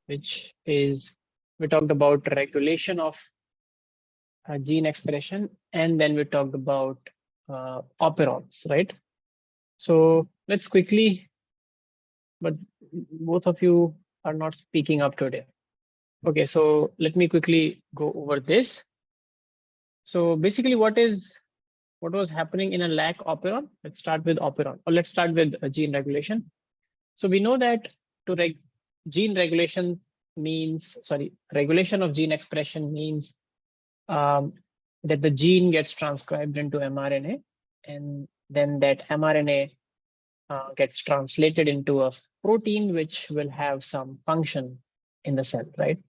which is we talked about regulation of gene expression, and then we talked about operons, right? So let's quickly, but both of you are not speaking up today. Okay, so let me quickly go over this. So basically, what was happening in a lac operon? Let's start with operon, or let's start with gene regulation. So we know that gene regulation means, regulation of gene expression means that the gene gets transcribed into mRNA, and then that mRNA gets translated into a protein, which will have some function in the cell, right?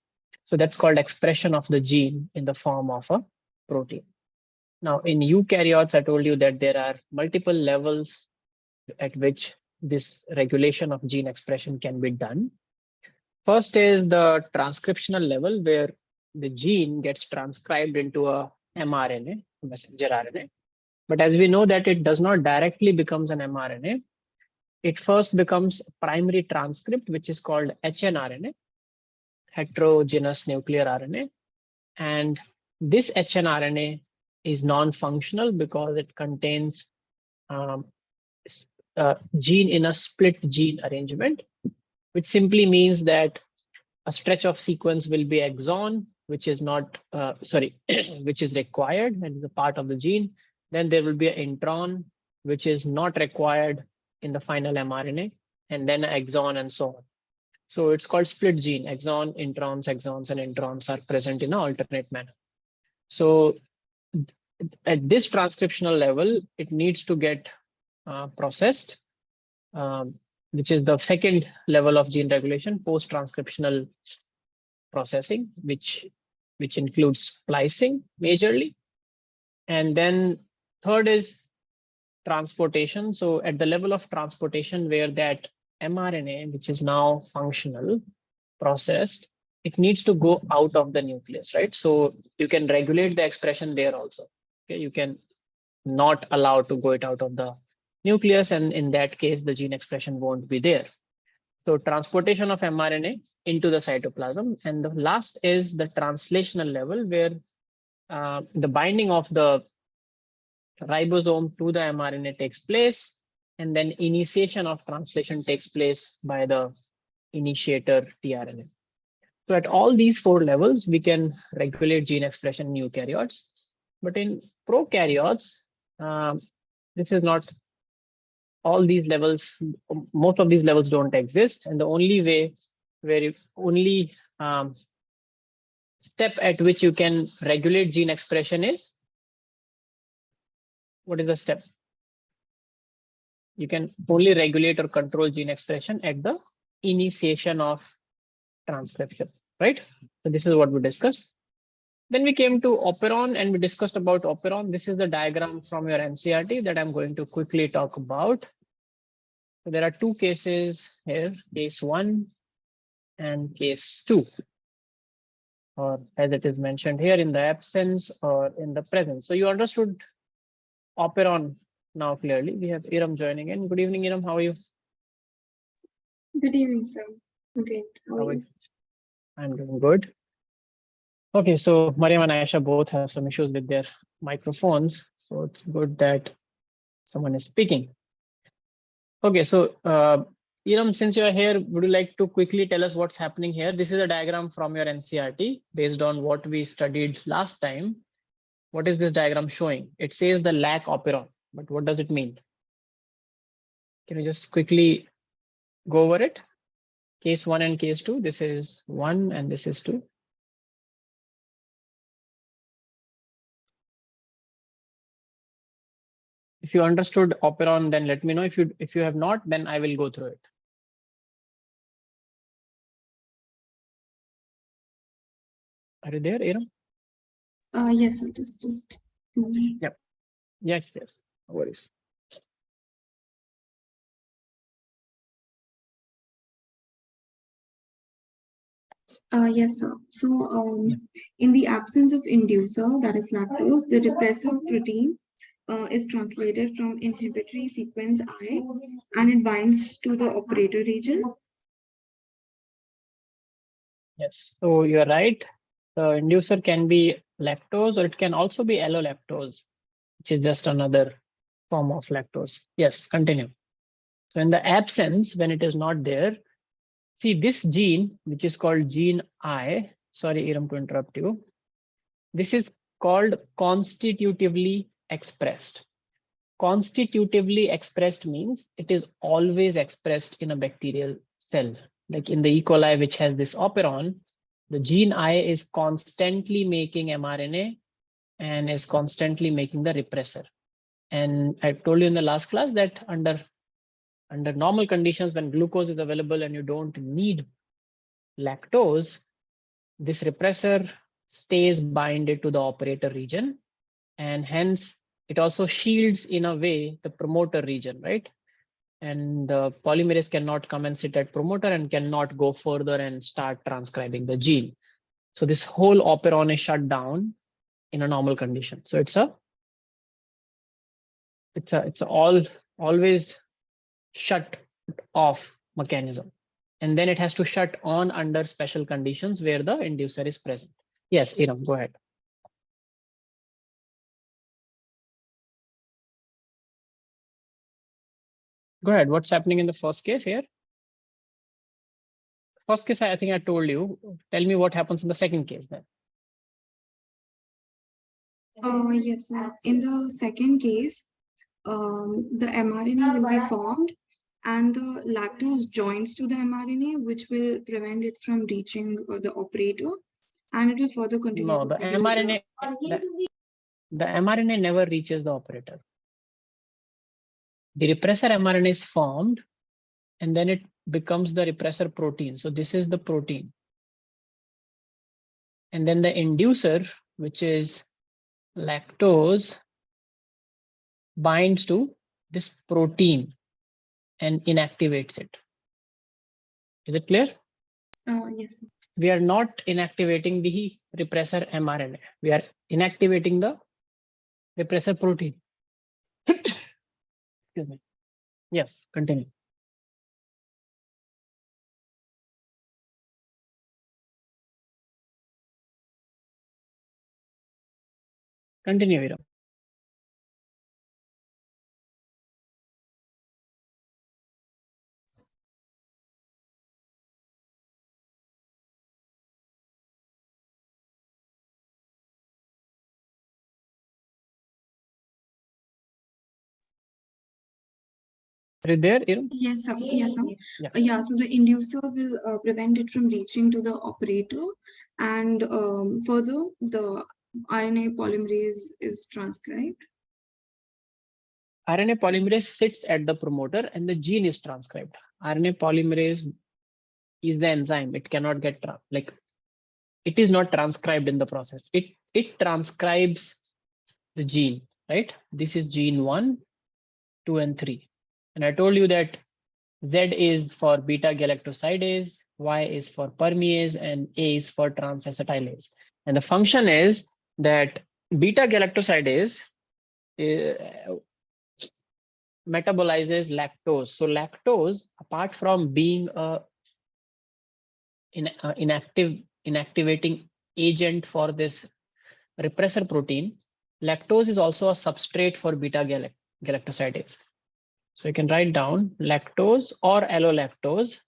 So that's called expression of the gene in the form of a protein. Now, in eukaryotes, I told you that there are multiple levels at which this regulation of gene expression can be done. First is the transcriptional level, where the gene gets transcribed into a mRNA, messenger RNA. But as we know that it does not directly becomes an mRNA, it first becomes primary transcript, which is called hnRNA, heterogeneous nuclear RNA. And this hnRNA is non-functional because it contains gene in a split gene arrangement, which simply means that a stretch of sequence will be exon, which is not, which is required and is a part of the gene. Then there will be an intron, which is not required in the final mRNA, and then exon and so on. So it's called split gene. Exon, introns, exons, and introns are present in an alternate manner. So at this transcriptional level, it needs to get processed, which is the second level of gene regulation, post-transcriptional processing, which includes splicing majorly. And then third is transportation. So at the level of transportation, where that mRNA, which is now functional, processed, it needs to go out of the nucleus, right? So you can regulate the expression there also. Okay, you can not allow to go it out of the nucleus, and in that case, the gene expression won't be there. So transportation of mRNA into the cytoplasm. And the last is the translational level, where the binding of the ribosome to the mRNA takes place, and then initiation of translation takes place by the initiator tRNA. So at all these four levels, we can regulate gene expression in eukaryotes. But in prokaryotes, this is not all these levels. Most of these levels don't exist, and the only way, step at which you can regulate gene expression is, what is the step? You can only regulate or control gene expression at the initiation of transcription, right? So this is what we discussed. Then we came to operon, and we discussed about operon. This is the diagram from your NCERT that I'm going to quickly talk about. So there are two cases here, case 1 and case 2, or as it is mentioned here, in the absence or in the presence. So you understood operon now clearly. We have Iram joining in. Good evening, Iram. How are you? Good evening, sir. Great. How are you? I'm doing good. Okay, so Mariam and Aisha both have some issues with their microphones, so it's good that someone is speaking. Okay, so Iram, since you're here, would you like to quickly tell us what's happening here? This is a diagram from your NCERT based on what we studied last time. What is this diagram showing? It says the lac operon, but what does it mean? Can you just quickly go over it? Case 1 and case 2. This is 1 and this is 2. If you understood operon, then let me know. If you have not, then I will go through it. Are you there, Iram? Yes, sir. Just Yep. Yes. No worries. Yes, sir. So, in the absence of inducer, that is lactose, the repressive protein is translated from inhibitory sequence I, and it binds to the operator region. Yes, so you're right. The inducer can be lactose, or it can also be allolactose, which is just another form of lactose. Yes, continue. So in the absence, when it is not there, see this gene, which is called gene I, sorry, Iram, to interrupt you. This is called constitutively expressed. Constitutively expressed means it is always expressed in a bacterial cell. Like in the E. coli, which has this operon, the gene I is constantly making mRNA and is constantly making the repressor. And I told you in the last class that under normal conditions, when glucose is available and you don't need lactose, this repressor stays binded to the operator region, and hence it also shields in a way the promoter region, right? And the polymerase cannot come and sit at promoter and cannot go further and start transcribing the gene. So this whole operon is shut down in a normal condition. So it's always shut off mechanism. And then it has to shut on under special conditions where the inducer is present. Yes, Iram, go ahead. Go ahead. What's happening in the first case here? First case, I think I told you. Tell me what happens in the second case then. Yes, in the second case, the mRNA will be formed and the lactose joins to the mRNA, which will prevent it from reaching the operator, and it will further continue No, to the produce mRNA, the mRNA never reaches the operator. The repressor mRNA is formed and then it becomes the repressor protein. So this is the protein. And then the inducer, which is lactose, binds to this protein and inactivates it. Is it clear? Yes. We are not inactivating the repressor mRNA. We are inactivating the repressor protein. Excuse me. Yes, continue. Continue, Viram. Are you there, Iram? Yes, sir. Yes, sir. Yeah. Yeah, so the inducer will prevent it from reaching to the operator, and further, the RNA polymerase is transcribed. RNA polymerase sits at the promoter and the gene is transcribed. RNA polymerase is the enzyme. It cannot get like it is not transcribed in the process. It transcribes the gene, right? This is gene 1, 2, and 3. And I told you that Z is for beta galactosidase, Y is for permease, and A is for transacetylase. And the function is that beta galactosidase metabolizes lactose. So lactose, apart from being a inactivating agent for this repressor protein, lactose is also a substrate for beta galactosidase. So you can write down lactose or allolactose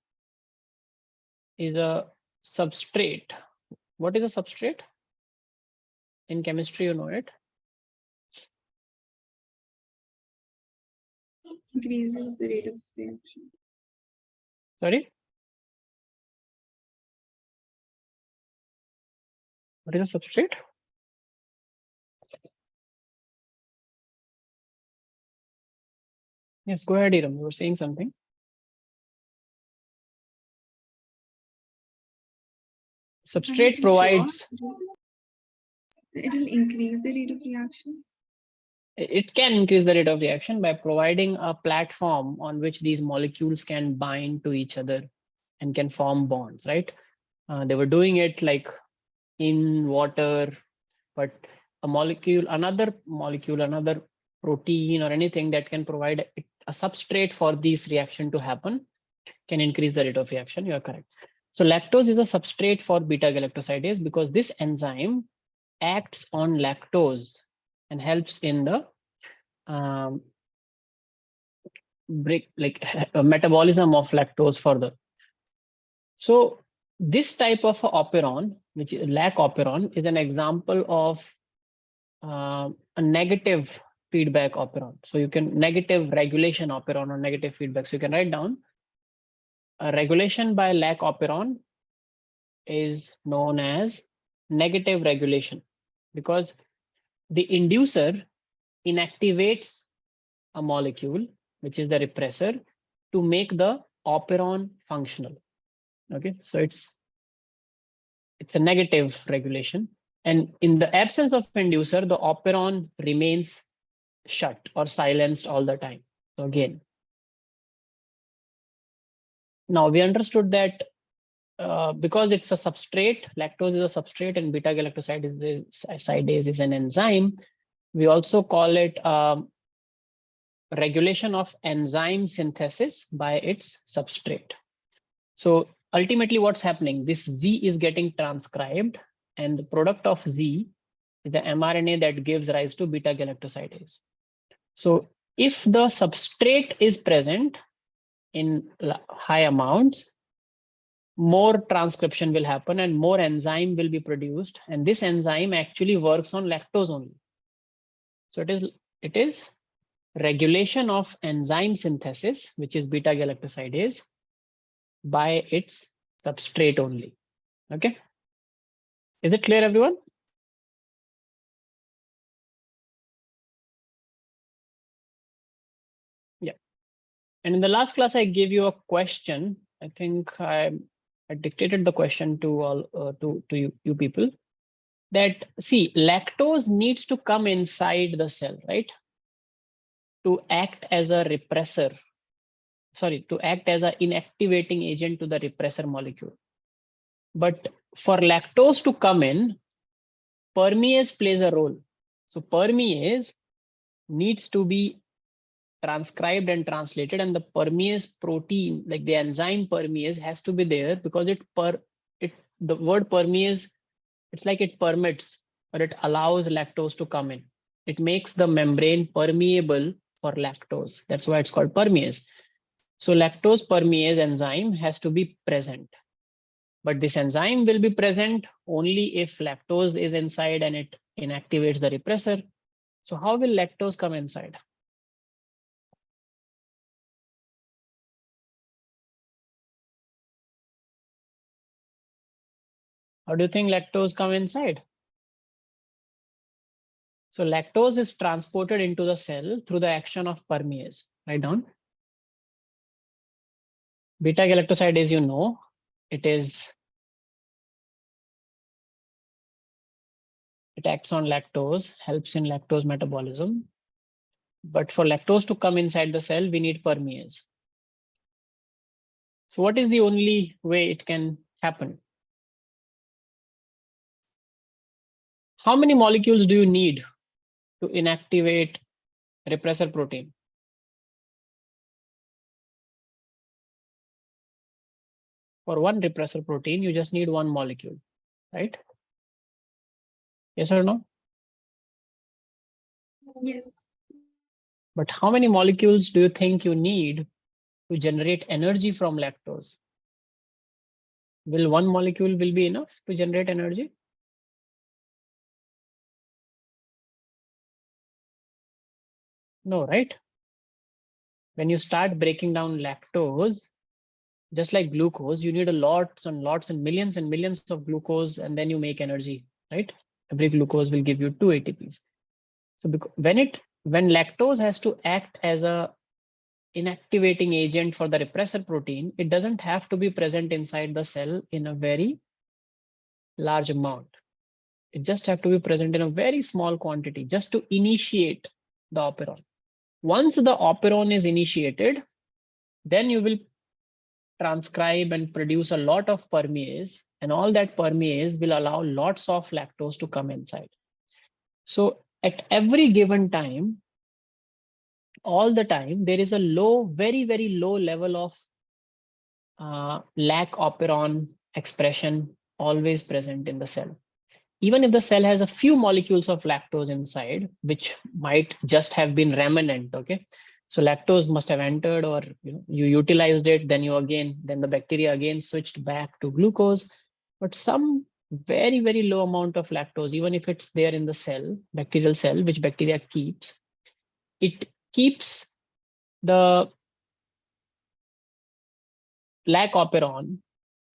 is a substrate. What is a substrate? In chemistry, you know it. Increases the rate of reaction. Sorry? What is a substrate? Yes, go ahead, Iram. You were saying something. Substrate provides. It will increase the rate of reaction. It can increase the rate of reaction by providing a platform on which these molecules can bind to each other and can form bonds, right? They were doing it like in water, but another protein or anything that can provide a substrate for this reaction to happen can increase the rate of reaction. You are correct. So lactose is a substrate for beta-galactosidase because this enzyme acts on lactose and helps in the metabolism of lactose further. So this type of operon, which is lac operon, is an example of a negative feedback operon. So you can negative regulation operon or negative feedback. So you can write down a regulation by lac operon is known as negative regulation because the inducer inactivates a molecule, which is the repressor, to make the operon functional. Okay, so it's a negative regulation. And in the absence of inducer, the operon remains shut or silenced all the time. So again, now we understood that because it's a substrate, lactose is a substrate and beta-galactosidase is an enzyme, we also call it regulation of enzyme synthesis by its substrate. So ultimately what's happening, this Z is getting transcribed and the product of Z is the mRNA that gives rise to beta-galactosidase. So if the substrate is present in high amounts, more transcription will happen and more enzyme will be produced. And this enzyme actually works on lactose only. So it is regulation of enzyme synthesis, which is beta-galactosidase, by its substrate only. Okay. Is it clear, everyone? Yeah. And in the last class, I gave you a question. I think I dictated the question to all to you people. That see, lactose needs to come inside the cell, right? To act as a repressor. Sorry, to act as an inactivating agent to the repressor molecule. But for lactose to come in, permease plays a role. So permease needs to be transcribed and translated, and the permease protein, like the enzyme permease, has to be there because the word permease, it's like it permits or it allows lactose to come in. It makes the membrane permeable for lactose. That's why it's called permease. So lactose permease enzyme has to be present. But this enzyme will be present only if lactose is inside and it inactivates the repressor. So how will lactose come inside? How do you think lactose come inside? So lactose is transported into the cell through the action of permease. Write down. Beta-galactosidase, you know, it acts on lactose, helps in lactose metabolism. But for lactose to come inside the cell, we need permease. So what is the only way it can happen? How many molecules do you need to inactivate repressor protein? For one repressor protein, you just need one molecule, right? Yes or no? Yes. But how many molecules do you think you need to generate energy from lactose? Will one molecule will be enough to generate energy? No, right? When you start breaking down lactose, just like glucose, you need a lots and lots and millions of glucose, and then you make energy, right? Every glucose will give you 2 ATPs. So when lactose has to act as a inactivating agent for the repressor protein, it doesn't have to be present inside the cell in a very large amount. It just have to be present in a very small quantity just to initiate the operon. Once the operon is initiated, then you will transcribe and produce a lot of permease, and all that permease will allow lots of lactose to come inside. So at every given time, all the time, there is a low, very low level of lac operon expression always present in the cell. Even if the cell has a few molecules of lactose inside, which might just have been remnant, okay? So lactose must have entered, or you utilized it, then then the bacteria again switched back to glucose. But some very, very low amount of lactose, even if it's there in the cell, bacterial cell, which bacteria keeps, it keeps the lac operon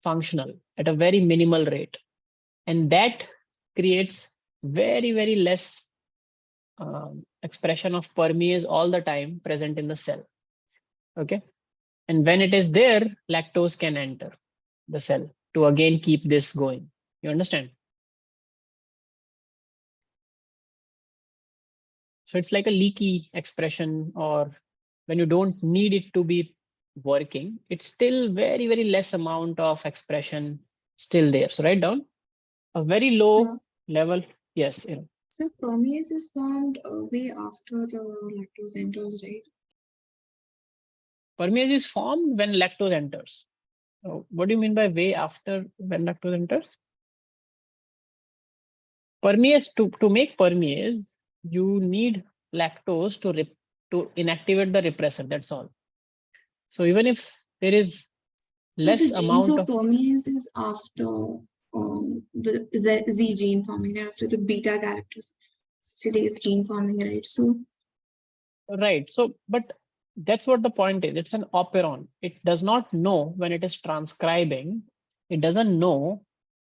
functional at a very minimal rate. And that creates very, very less expression of permease all the time present in the cell. Okay. And when it is there, lactose can enter the cell to again keep this going. You understand? So it's like a leaky expression, or when you don't need it to be working, it's still very, very less amount of expression still there. So write down a very low level. Yes. So permease is formed way after the lactose enters, right? Permease is formed when lactose enters. What do you mean by way after when lactose enters? Permease, to make permease, you need lactose to inactivate the repressor. That's all. So even if there is less the gene amount for of permease is after the Z gene forming, after the beta characteristic gene forming, right? So right. So, but that's what the point is. It's an operon. It does not know when it is transcribing. It doesn't know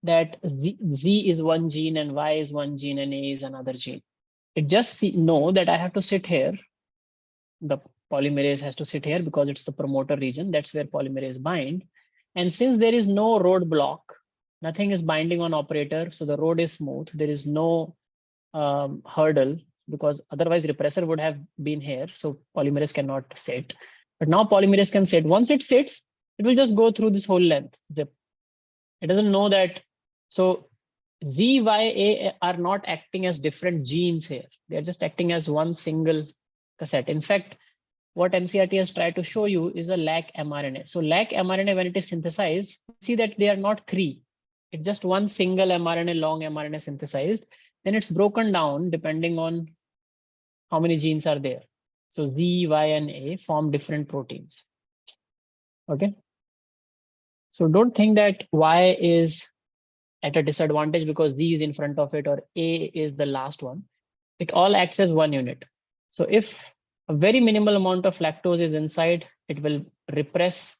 that Z is one gene and Y is one gene and A is another gene. It just know that I have to sit here. The polymerase has to sit here because it's the promoter region. That's where polymerase bind. And since there is no roadblock, nothing is binding on operator, so the road is smooth. There is no hurdle, because otherwise repressor would have been here. So polymerase cannot sit. But now polymerase can sit. Once it sits, it will just go through this whole length zip. It doesn't know that. So Z, Y, A are not acting as different genes here. They're just acting as one single cassette. In fact, what NCERT has tried to show you is a lac mRNA. So lac mRNA, when it is synthesized, see that they are not three. It's just one single mRNA, long mRNA synthesized. Then it's broken down depending on how many genes are there. So Z, Y, and A form different proteins. Okay. So don't think that Y is at a disadvantage because Z is in front of it or A is the last one. It all acts as one unit. So if a very minimal amount of lactose is inside, it will repress.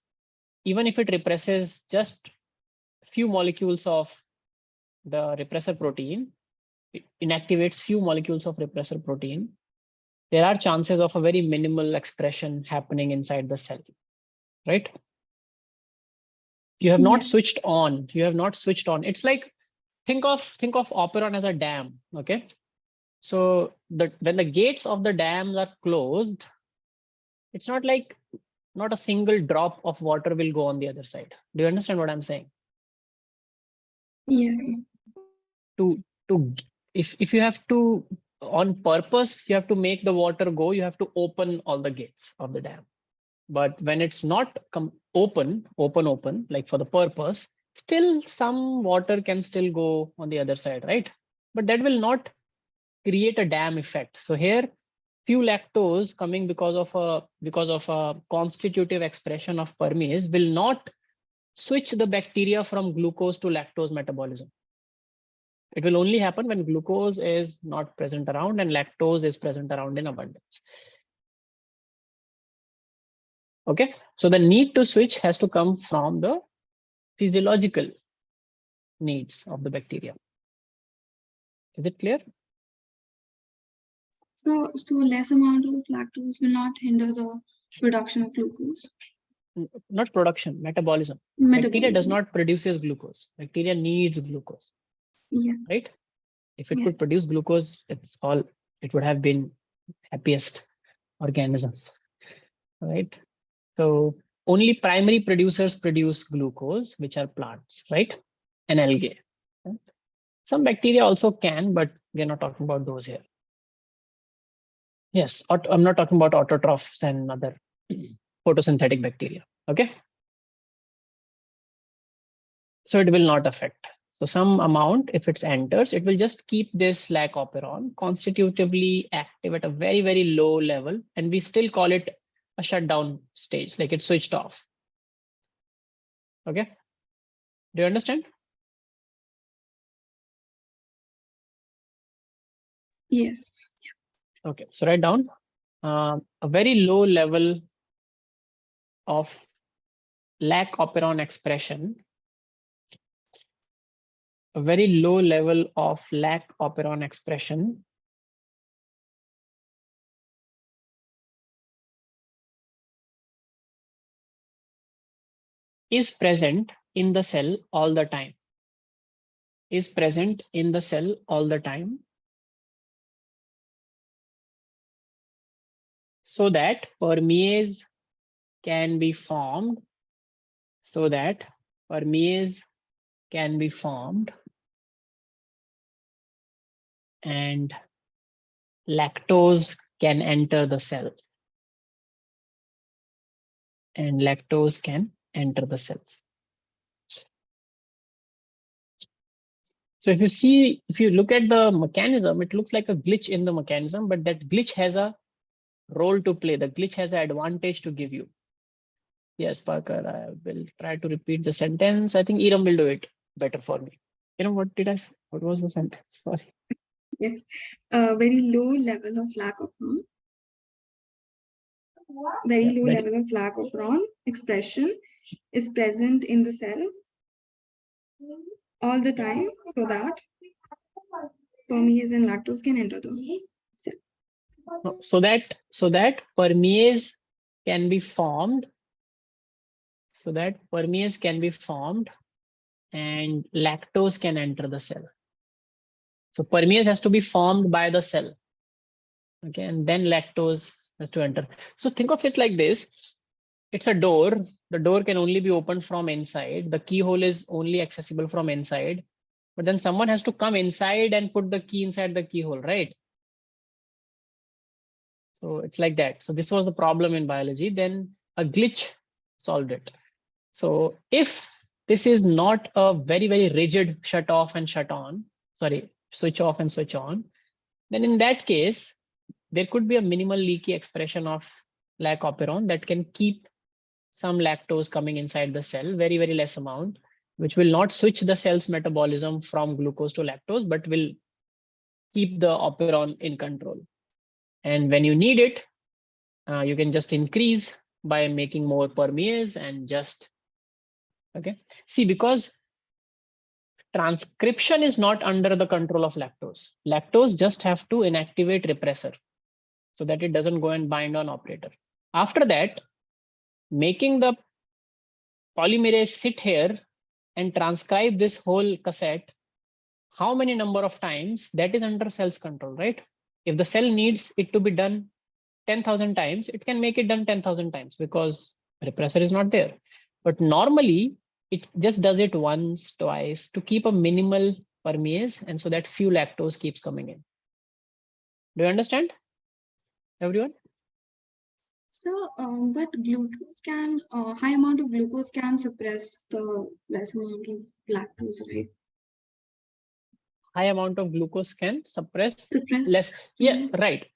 Even if it represses just a few molecules of the repressor protein, it inactivates few molecules of repressor protein, there are chances of a very minimal expression happening inside the cell, right? You have not switched on. You have not switched on. It's like, think of operon as a dam. Okay. So when the gates of the dams are closed, it's not like not a single drop of water will go on the other side. Do you understand what I'm saying? Yeah. If you have to, on purpose, you have to make the water go, you have to open all the gates of the dam. But when it's not open, like for the purpose, still some water can still go on the other side, right? But that will not create a dam effect. So here, few lactose coming because of a constitutive expression of permease will not switch the bacteria from glucose to lactose metabolism. It will only happen when glucose is not present around and lactose is present around in abundance. Okay, so the need to switch has to come from the physiological needs of the bacteria. Is it clear? So less amount of lactose will not hinder the production of glucose. Not production, metabolism. Bacteria does not produces glucose. Bacteria needs glucose. Yeah. Right? If it could produce glucose, it would have been happiest organism. Right? So only primary producers produce glucose, which are plants, right? And algae. Right? Some bacteria also can, but we're not talking about those here. Yes, I'm not talking about autotrophs and other photosynthetic bacteria. Okay. So it will not affect. So some amount, if it enters, it will just keep this lac operon constitutively active at a very, very low level. And we still call it a shutdown stage, like it's switched off. Okay. Do you understand? Yes. Okay. So write down a very low level of lac operon expression. A very low level of lac operon expression is present in the cell all the time. Is present in the cell all the time. So that permease can be formed. So that permease can be formed and lactose can enter the cells. And lactose can enter the cells. So if you look at the mechanism, it looks like a glitch in the mechanism, but that glitch has a role to play. The glitch has an advantage to give you. Yes, Parker, I will try to repeat the sentence. I think Iram will do it better for me. You know, what did I say? What was the sentence? Sorry. Yes. A very low level of lac operon. Very low level of lac operon expression is present in the cell all the time, so that permease and lactose can enter the cell. No, so that permease can be formed. So that permease can be formed and lactose can enter the cell. So permease has to be formed by the cell. Okay, and then lactose has to enter. So think of it like this. It's a door. The door can only be opened from inside. The keyhole is only accessible from inside. But then someone has to come inside and put the key inside the keyhole, right? So it's like that. So this was the problem in biology. Then a glitch solved it. So if this is not a very, very rigid shut off and shut on, sorry, switch off and switch on, then in that case, there could be a minimal leaky expression of lac operon that can keep some lactose coming inside the cell, very, very less amount, which will not switch the cell's metabolism from glucose to lactose, but will keep the operon in control. And when you need it, you can just increase by making more permease and just, okay. See, because transcription is not under the control of lactose. Lactose just have to inactivate repressor so that it doesn't go and bind on operator. After that, making the polymerase sit here and transcribe this whole cassette, how many number of times, that is under cell's control, right? If the cell needs it to be done 10,000 times, it can make it done 10,000 times because repressor is not there. But normally it just does it once, twice to keep a minimal permease and so that few lactose keeps coming in. Do you understand, everyone? So, but glucose can, high amount of glucose can suppress the less amount of lactose, right? High amount of glucose can suppress less. Suppress. Yeah, right.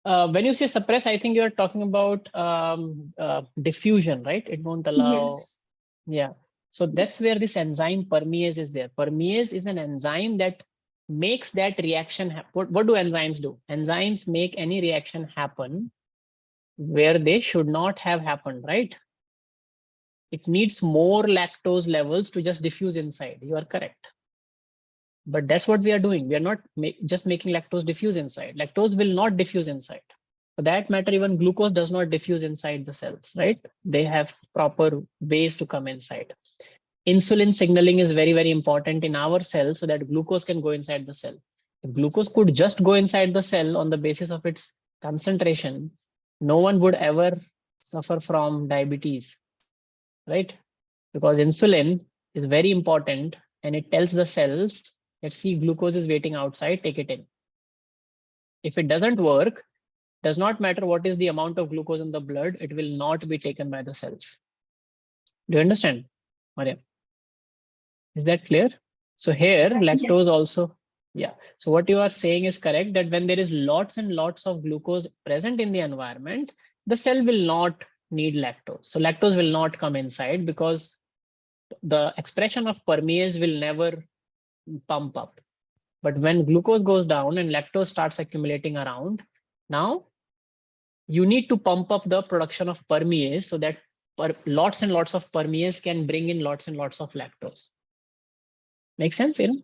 When you say suppress, I think you're talking about diffusion, right? It won't allow. Yes. Yeah. So that's where this enzyme permease is there. Permease is an enzyme that makes that reaction happen. What do enzymes do? Enzymes make any reaction happen where they should not have happened, right? It needs more lactose levels to just diffuse inside. You are correct. But that's what we are doing. We are not just making lactose diffuse inside. Lactose will not diffuse inside. For that matter, even glucose does not diffuse inside the cells, right? They have proper ways to come inside. Insulin signaling is very, very important in our cells so that glucose can go inside the cell. If glucose could just go inside the cell on the basis of its concentration, no one would ever suffer from diabetes, right? Because insulin is very important and it tells the cells that see glucose is waiting outside, take it in. If it doesn't work, does not matter what is the amount of glucose in the blood, it will not be taken by the cells. Do you understand, Maria? Is that clear? So here lactose Yes. also, yeah. So what you are saying is correct, that when there is lots and lots of glucose present in the environment, the cell will not need lactose. So lactose will not come inside because the expression of permease will never pump up. But when glucose goes down and lactose starts accumulating around, now you need to pump up the production of permease so that lots and lots of permease can bring in lots and lots of lactose. Make sense, you know?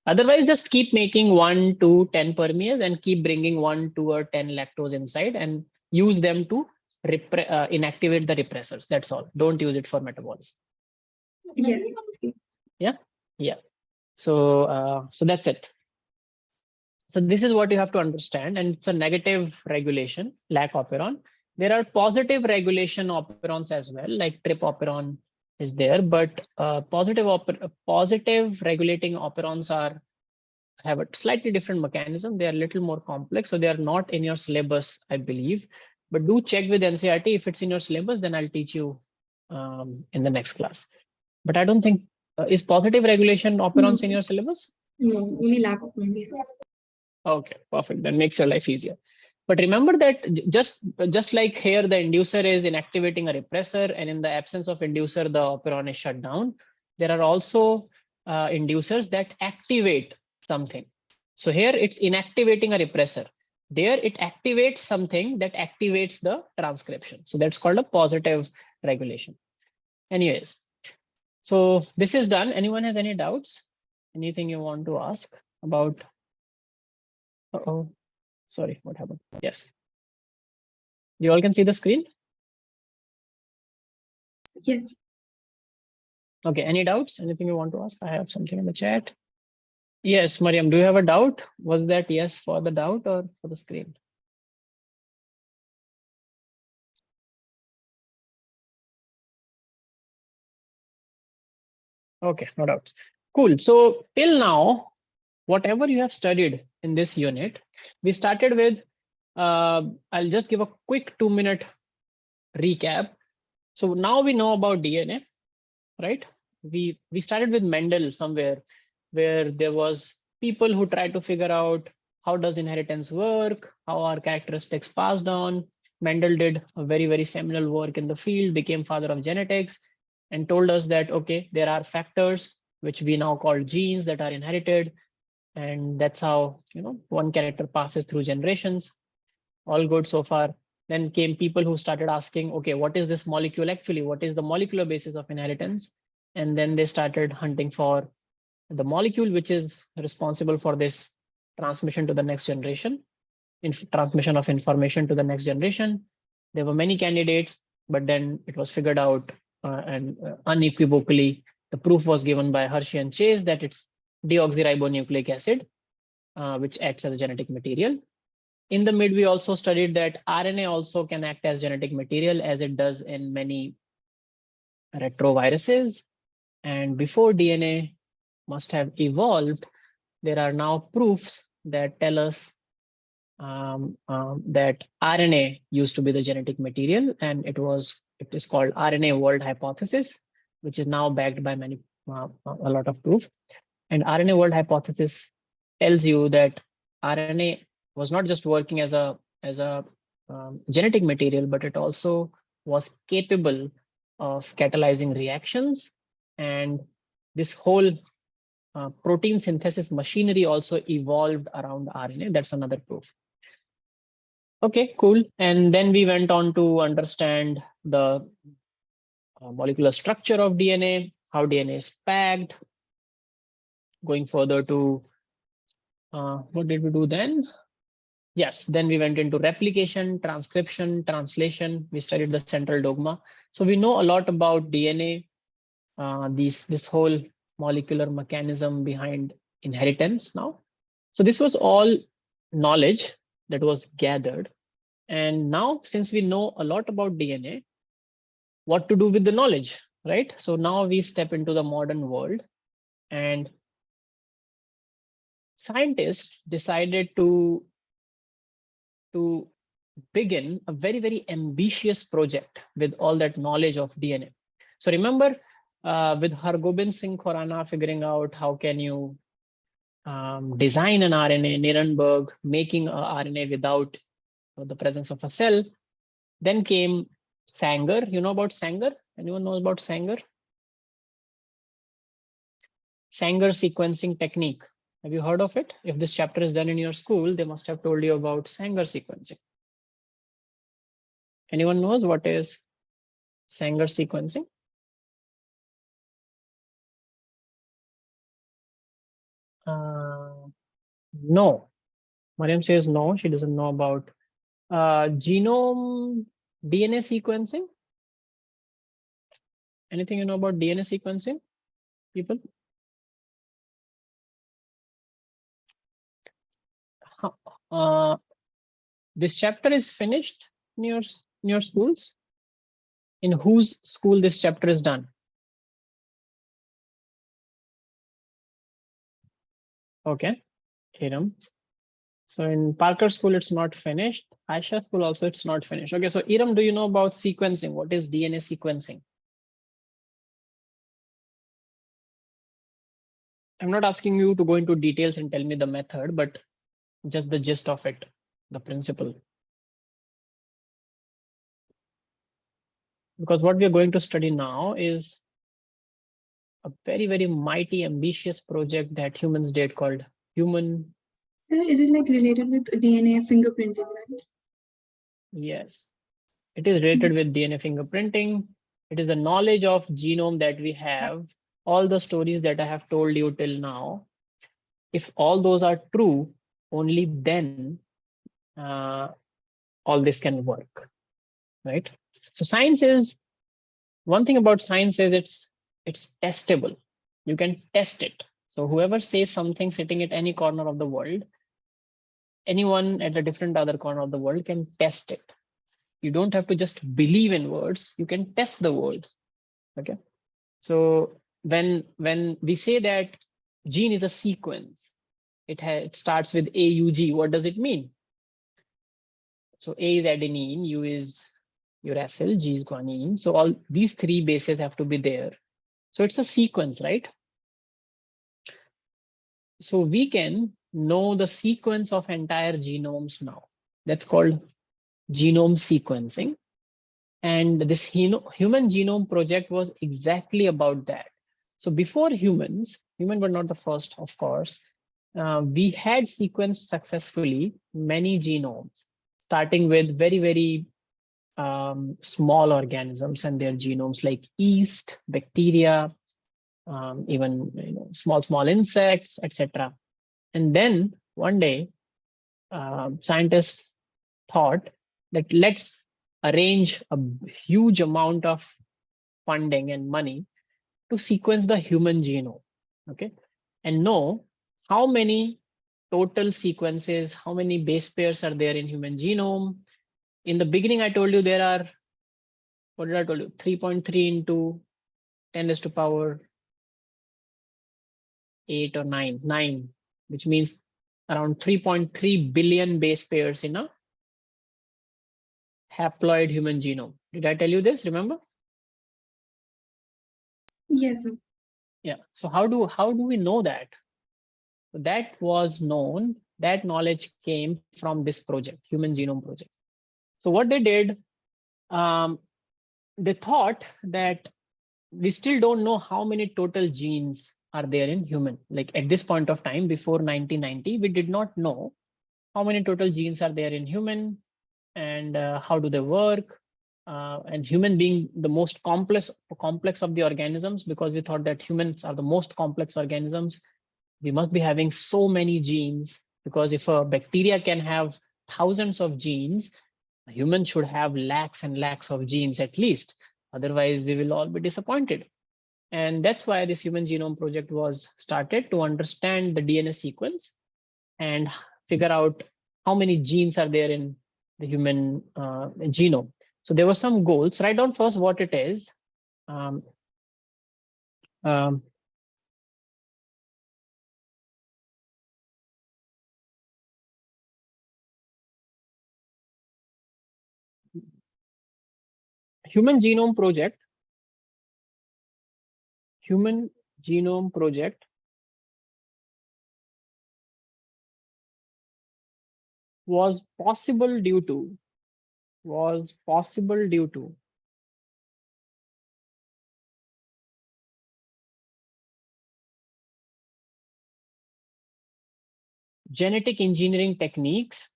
Otherwise, just keep making 1 to 10 permease and keep bringing 1, 2, or 10 lactose inside and use them to inactivate the repressors. That's all. Don't use it for metabolism. Yes. Yeah. Yeah. So that's it. So this is what you have to understand, and it's a negative regulation, lac operon. There are positive regulation operons as well, like trip operon is there, but positive regulating operons have a slightly different mechanism. They are a little more complex, so they are not in your syllabus, I believe. But do check with NCERT. If it's in your syllabus, then I'll teach you in the next class. But I don't think is positive regulation operons in your syllabus? No, only lack of memory. Okay, perfect. That makes your life easier. But remember that just like here, the inducer is inactivating a repressor, and in the absence of inducer, the operon is shut down. There are also inducers that activate something. So here it's inactivating a repressor. There it activates something that activates the transcription. So that's called a positive regulation. Anyways, so this is done. Anyone has any doubts? Anything you want to ask about? Uh-oh. Sorry, what happened? Yes. You all can see the screen? Yes. Okay, any doubts? Anything you want to ask? I have something in the chat. Yes, Mariam, do you have a doubt? Was that yes for the doubt or for the screen? Okay, no doubts. Cool. So till now, whatever you have studied in this unit, we started with, I'll just give a quick 2-minute recap. So now we know about DNA, right? We started with Mendel somewhere where there was people who tried to figure out how does inheritance work, how are characteristics passed on. Mendel did a very, very seminal work in the field, became father of genetics, and told us that, okay, there are factors which we now call genes that are inherited. And that's how, you know, one character passes through generations. All good so far. Then came people who started asking, okay, what is this molecule actually? What is the molecular basis of inheritance? And then they started hunting for the molecule which is responsible for this transmission to the next generation, transmission of information to the next generation. There were many candidates, but then it was figured out and unequivocally, the proof was given by Hershey and Chase that it's deoxyribonucleic acid, which acts as a genetic material. In the mid, we also studied that RNA also can act as genetic material as it does in many retroviruses. And before DNA must have evolved, there are now proofs that tell us that RNA used to be the genetic material, and it is called RNA world hypothesis, which is now backed by a lot of proof. And RNA world hypothesis tells you that RNA was not just working as a genetic material, but it also was capable of catalyzing reactions, and this whole protein synthesis machinery also evolved around RNA. That's another proof. Okay, cool. And then we went on to understand the molecular structure of DNA, how DNA is packed. Going further to what did we do then? Yes, then we went into replication, transcription, translation. We studied the central dogma. So we know a lot about DNA, this whole molecular mechanism behind inheritance now. So this was all knowledge that was gathered. And now, since we know a lot about DNA, what to do with the knowledge, right? So now we step into the modern world, and scientists decided to begin a very, very ambitious project with all that knowledge of DNA. So remember, with Hargobind Singh Khorana figuring out how can you design an RNA, Nirenberg making a RNA without the presence of a cell. Then came Sanger. You know about Sanger? Anyone knows about Sanger? Sanger sequencing technique. Have you heard of it? If this chapter is done in your school, they must have told you about Sanger sequencing. Anyone knows what is Sanger sequencing? No. Mariam says no, she doesn't know about genome DNA sequencing. Anything you know about DNA sequencing, people? This chapter is finished in your schools. In whose school this chapter is done? Okay, Hiram. So in Parker school, it's not finished. Aisha school also, it's not finished. Okay, so Iram, do you know about sequencing? What is DNA sequencing? I'm not asking you to go into details and tell me the method, but just the gist of it, the principle. Because what we are going to study now is a very, very mighty, ambitious project that humans did called human. Sir, is it like related with DNA fingerprinting, right? Yes, it is related with DNA fingerprinting. It is the knowledge of genome that we have, all the stories that I have told you till now. If all those are true, only then all this can work, right? So science is, one thing about science is it's testable. You can test it. So whoever says something sitting at any corner of the world, anyone at a different other corner of the world can test it. You don't have to just believe in words, you can test the words. Okay. So when we say that gene is a sequence, it starts with AUG. What does it mean? So A is adenine, U is uracil, G is guanine. So all these three bases have to be there. So it's a sequence, right? So we can know the sequence of entire genomes now. That's called genome sequencing. And this human genome project was exactly about that. So before humans were not the first, of course, we had sequenced successfully many genomes, starting with very, very small organisms and their genomes like yeast, bacteria, even small insects, etc. And then one day, scientists thought that let's arrange a huge amount of funding and money to sequence the human genome, okay, and know how many total sequences, how many base pairs are there in human genome. In the beginning, I told you there are, what did I told you? 3.3 into 10 raised to power 8 or 9, which means around 3.3 billion base pairs in a haploid human genome. Did I tell you this? Remember? Yes, sir. Yeah. So how do we know that? That was known. That knowledge came from this project, Human Genome Project. So what they did, they thought that we still don't know how many total genes are there in human. Like at this point of time, before 1990, we did not know how many total genes are there in human and how do they work. And human being the most complex of the organisms, because we thought that humans are the most complex organisms, we must be having so many genes, because if a bacteria can have thousands of genes, a human should have lakhs and lakhs of genes at least. Otherwise, we will all be disappointed. And that's why this Human Genome Project was started, to understand the DNA sequence and figure out how many genes are there in the human genome. So there were some goals. Write down first what it is. Um, um, Human Genome Project Human Genome Project was possible due to genetic engineering techniques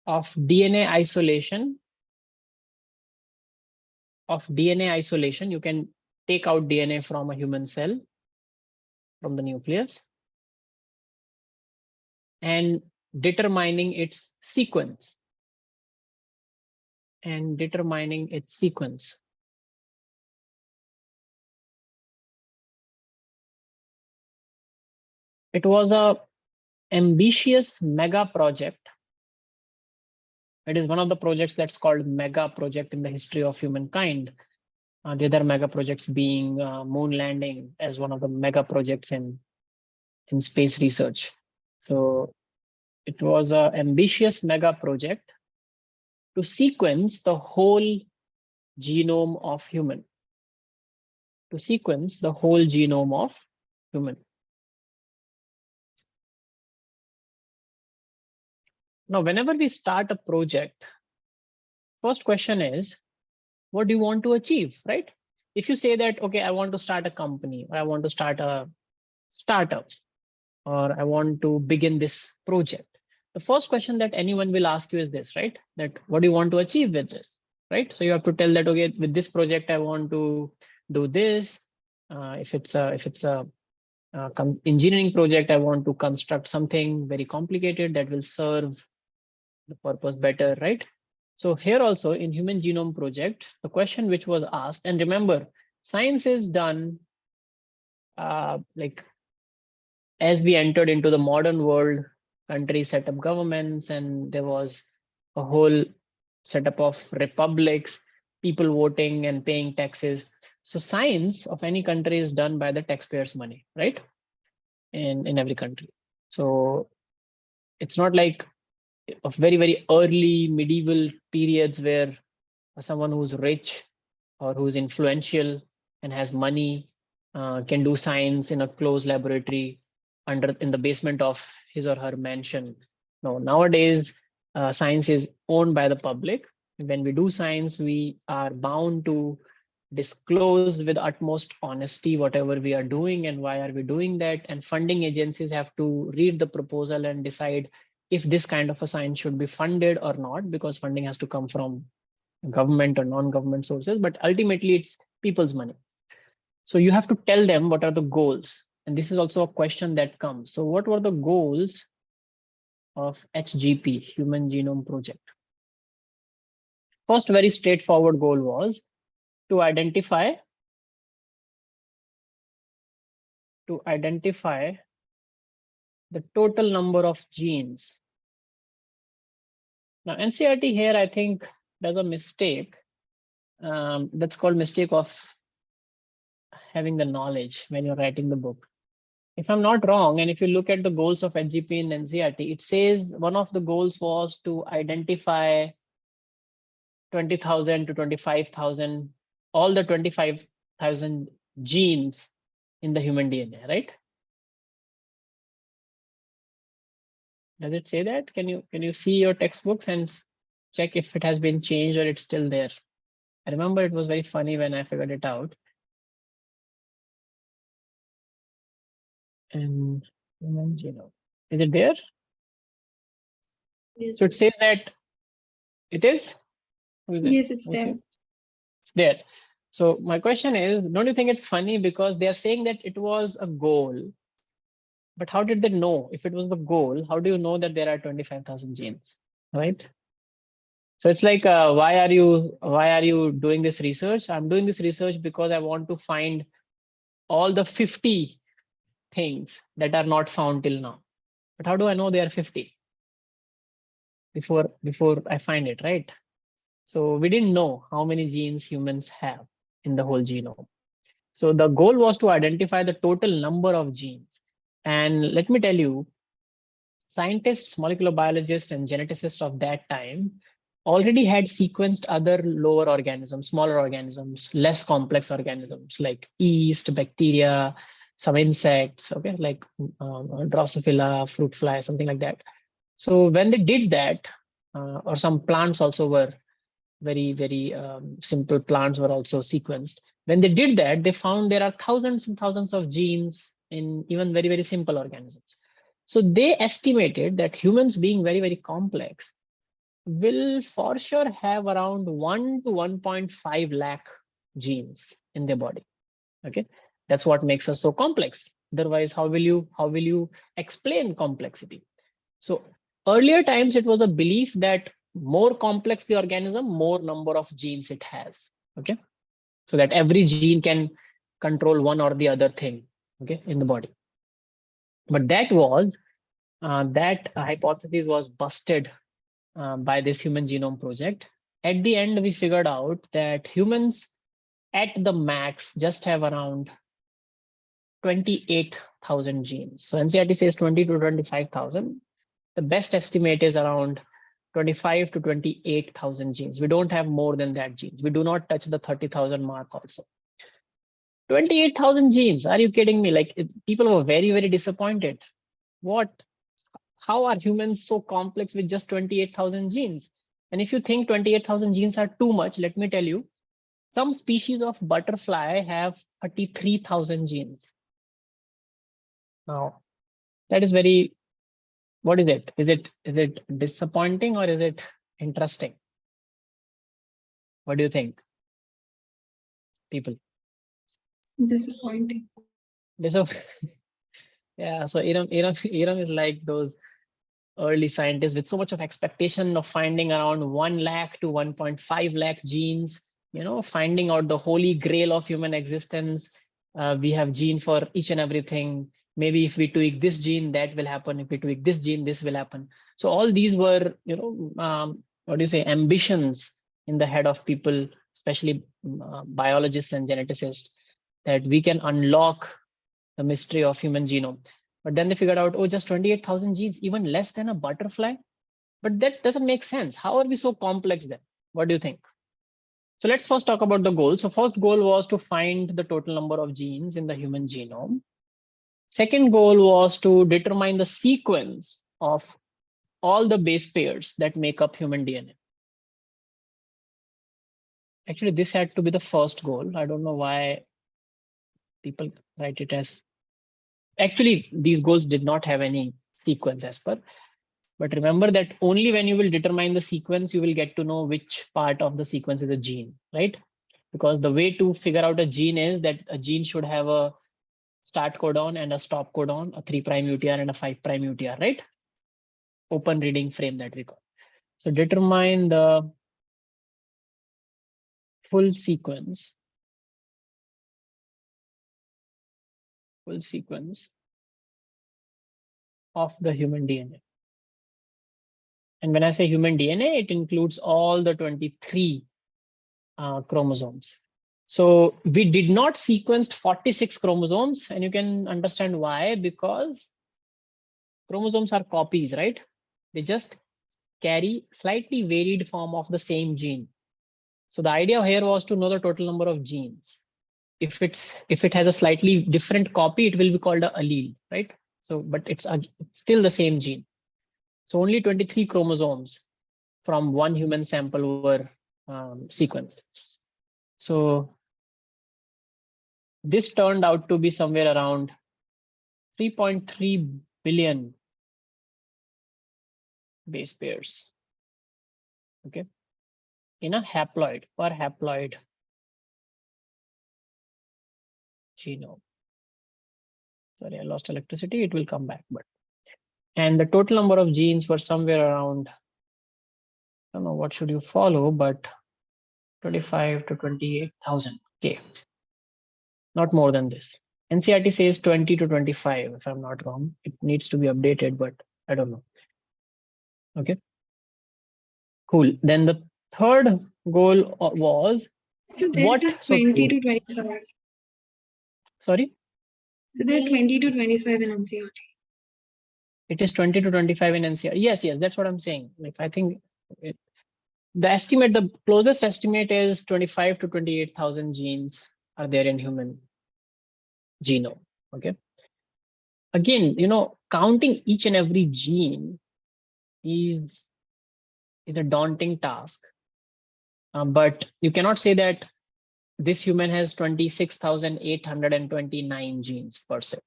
of DNA isolation. You can take out DNA from a human cell, from the nucleus, and determining its sequence. It was a ambitious mega project. It is one of the projects that's called mega project in the history of humankind. The other mega projects being moon landing as one of the mega projects in space research. So it was an ambitious mega project to sequence the whole genome of human. Now, whenever we start a project, first question is, what do you want to achieve, right? If you say that, okay, I want to start a company, or I want to start a startup, or I want to begin this project, the first question that anyone will ask you is this, right? That what do you want to achieve with this, right? So you have to tell that, okay, with this project, I want to do this. If it's a engineering project, I want to construct something very complicated that will serve the purpose better, right? So here also in Human Genome Project, the question which was asked, and remember, science is done like as we entered into the modern world, countries set up governments, and there was a whole setup of republics, people voting and paying taxes. So science of any country is done by the taxpayers' money, right? In every country. So it's not like of very, very early medieval periods where someone who's rich or who's influential and has money can do science in a closed laboratory in the basement of his or her mansion. No, nowadays science is owned by the public. When we do science, we are bound to disclose with utmost honesty whatever we are doing and why are we doing that. And funding agencies have to read the proposal and decide if this kind of a science should be funded or not, because funding has to come from government or non-government sources, but ultimately it's people's money. So you have to tell them what are the goals. And this is also a question that comes. So what were the goals of HGP, Human Genome Project? First, very straightforward goal was to identify the total number of genes. Now, NCERT here, I think, does a mistake. That's called mistake of having the knowledge when you're writing the book. If I'm not wrong, and if you look at the goals of HGP in NCERT, it says one of the goals was to identify 20,000 to 25,000, all the 25,000 genes in the human DNA, right? Does it say that? Can you see your textbooks and check if it has been changed or it's still there? I remember it was very funny when I figured it out. And human genome, is it there? Yes. So it says that it is? Yes, it's there. It's there. So my question is, don't you think it's funny because they are saying that it was a goal, but how did they know if it was the goal? How do you know that there are 25,000 genes, right? So it's like, why are you doing this research? I'm doing this research because I want to find all the 50 things that are not found till now. But how do I know there are 50 before I find it, right? So we didn't know how many genes humans have in the whole genome. So the goal was to identify the total number of genes. And let me tell you, scientists, molecular biologists, and geneticists of that time already had sequenced other lower organisms, smaller organisms, less complex organisms like yeast, bacteria, some insects, okay, like Drosophila, fruit fly, something like that. So when they did that, or some plants also were very simple plants were also sequenced. When they did that, they found there are thousands and thousands of genes in even very simple organisms. So they estimated that humans, being very complex, will for sure have around 1 to 1.5 lakh genes in their body. Okay, that's what makes us so complex. Otherwise, how will you explain complexity? So earlier times, it was a belief that more complex the organism, more number of genes it has. Okay, so that every gene can control one or the other thing, okay, in the body. But that hypothesis was busted by this Human Genome Project. At the end, we figured out that humans at the max just have around 28,000 genes. So NCERT says 20 to 25,000. The best estimate is around 25 to 28,000 genes. We don't have more than that genes. We do not touch the 30,000 mark also. 28,000 genes. Are you kidding me? Like, people were very disappointed. How are humans so complex with just 28,000 genes? And if you think 28,000 genes are too much, let me tell you, some species of butterfly have 33,000 genes. Now, that is very, what is it? Is it disappointing or is it interesting? What do you think, people? Disappointing. Yeah, so Iram is like those early scientists with so much of expectation of finding around 1 lakh to 1.5 lakh genes, finding out the holy grail of human existence. We have gene for each and everything. Maybe if we tweak this gene, that will happen. If we tweak this gene, this will happen. So all these were, what do you say, ambitions in the head of people, especially biologists and geneticists, that we can unlock the mystery of human genome. But then they figured out, oh, just 28,000 genes, even less than a butterfly. But that doesn't make sense. How are we so complex then? What do you think? So let's first talk about the goal. So first goal was to find the total number of genes in the human genome. Second goal was to determine the sequence of all the base pairs that make up human DNA. Actually, this had to be the first goal. I don't know why people write it as. Actually, these goals did not have any sequence as per. But remember that only when you will determine the sequence, you will get to know which part of the sequence is a gene, right? Because the way to figure out a gene is that a gene should have a start codon and a stop codon, a 3' UTR and a 5' UTR, right? Open reading frame that we call. So determine the full sequence of the human DNA. And when I say human DNA, it includes all the 23 chromosomes. So we did not sequence 46 chromosomes, and you can understand why, because chromosomes are copies, right? They just carry slightly varied form of the same gene. So the idea here was to know the total number of genes. If it has a slightly different copy, it will be called an allele, right? So, but it's still the same gene. So only 23 chromosomes from one human sample were sequenced. So this turned out to be somewhere around 3.3 billion base pairs, okay, in a haploid genome. Sorry, I lost electricity. It will come back, and the total number of genes were somewhere around, I don't know what should you follow, but 25 to 28,000. Okay, not more than this. NCERT says 20 to 25, if I'm not wrong. It needs to be updated, but I don't know. Okay, cool. Then the third goal was what? 20 to 25. Sorry? There are 20 to 25 in NCERT. It is 20 to 25 in NCR. Yes, that's what I'm saying. Like, I think the closest estimate is 25 to 28,000 genes are there in human genome. Okay. Again, counting each and every gene is a daunting task. But you cannot say that this human has 26,829 genes per se.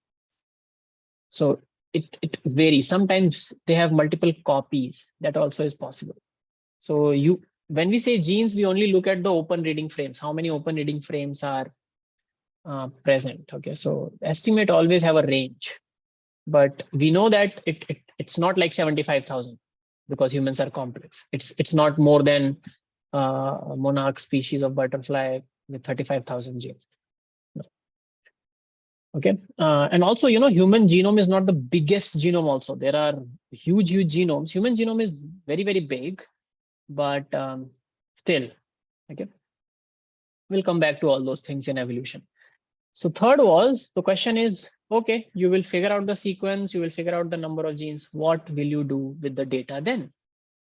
So it varies. Sometimes they have multiple copies. That also is possible. So when we say genes, we only look at the open reading frames. How many open reading frames are present? Okay, so estimate always have a range, but we know that it's not like 75,000 because humans are complex. It's not more than a monarch species of butterfly with 35,000 genes. No. Okay, and also, human genome is not the biggest genome. Also, there are huge genomes. Human genome is very, very big, but still, okay. We'll come back to all those things in evolution. So third was, the question is, okay, you will figure out the sequence, you will figure out the number of genes. What will you do with the data then?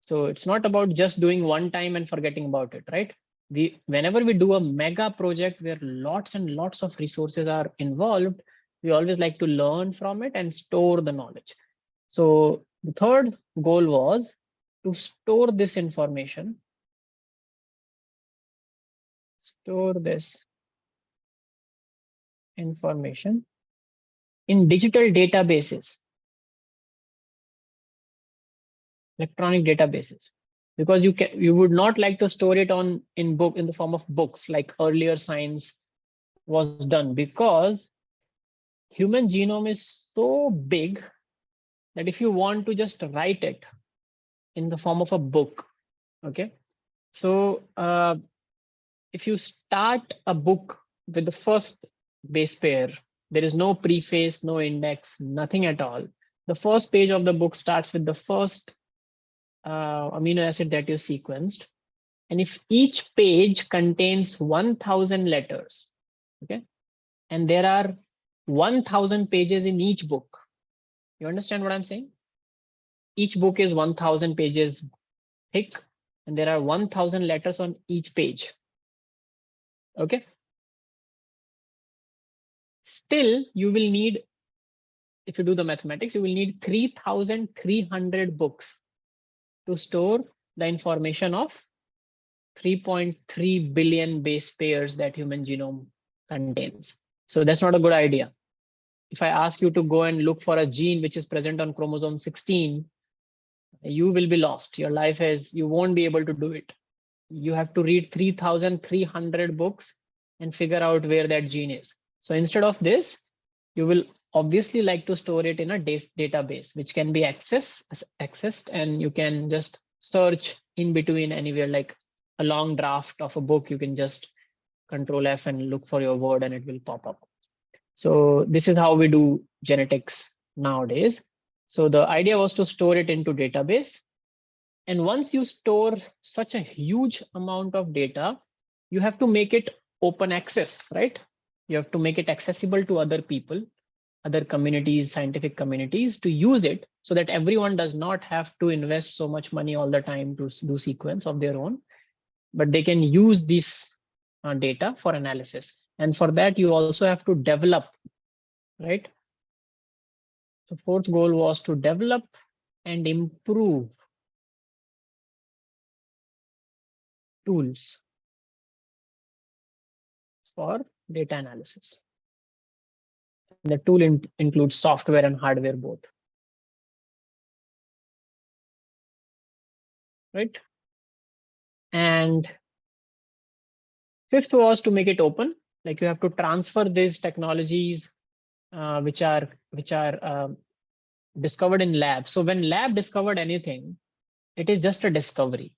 So it's not about just doing one time and forgetting about it, right? Whenever we do a mega project where lots and lots of resources are involved, we always like to learn from it and store the knowledge. So the third goal was to store this information, in digital databases, electronic databases, because you would not like to store it in the form of books like earlier science was done, because human genome is so big that if you want to just write it in the form of a book, okay, so if you start a book with the first base pair, there is no preface, no index, nothing at all. The first page of the book starts with the first amino acid that you sequenced. And if each page contains 1,000 letters, okay, and there are 1,000 pages in each book, you understand what I'm saying? Each book is 1,000 pages thick, and there are 1,000 letters on each page. Okay. Still, you will need, if you do the mathematics, you will need 3,300 books to store the information of 3.3 billion base pairs that human genome contains. So that's not a good idea. If I ask you to go and look for a gene which is present on chromosome 16, you will be lost. Your life you won't be able to do it. You have to read 3,300 books and figure out where that gene is. So instead of this, you will obviously like to store it in a database, which can be accessed, and you can just search in between anywhere, like a long draft of a book. You can just Control F and look for your word and it will pop up. So this is how we do genetics nowadays. So the idea was to store it into database. And once you store such a huge amount of data, you have to make it open access, right? You have to make it accessible to other people, other communities, scientific communities, to use it, so that everyone does not have to invest so much money all the time to do sequence of their own, but they can use this data for analysis. And for that, you also have to develop, right? So fourth goal was to develop and improve tools for data analysis. The tool includes software and hardware both. Right? And fifth was to make it open. Like, you have to transfer these technologies which are discovered in lab. So when lab discovered anything, it is just a discovery.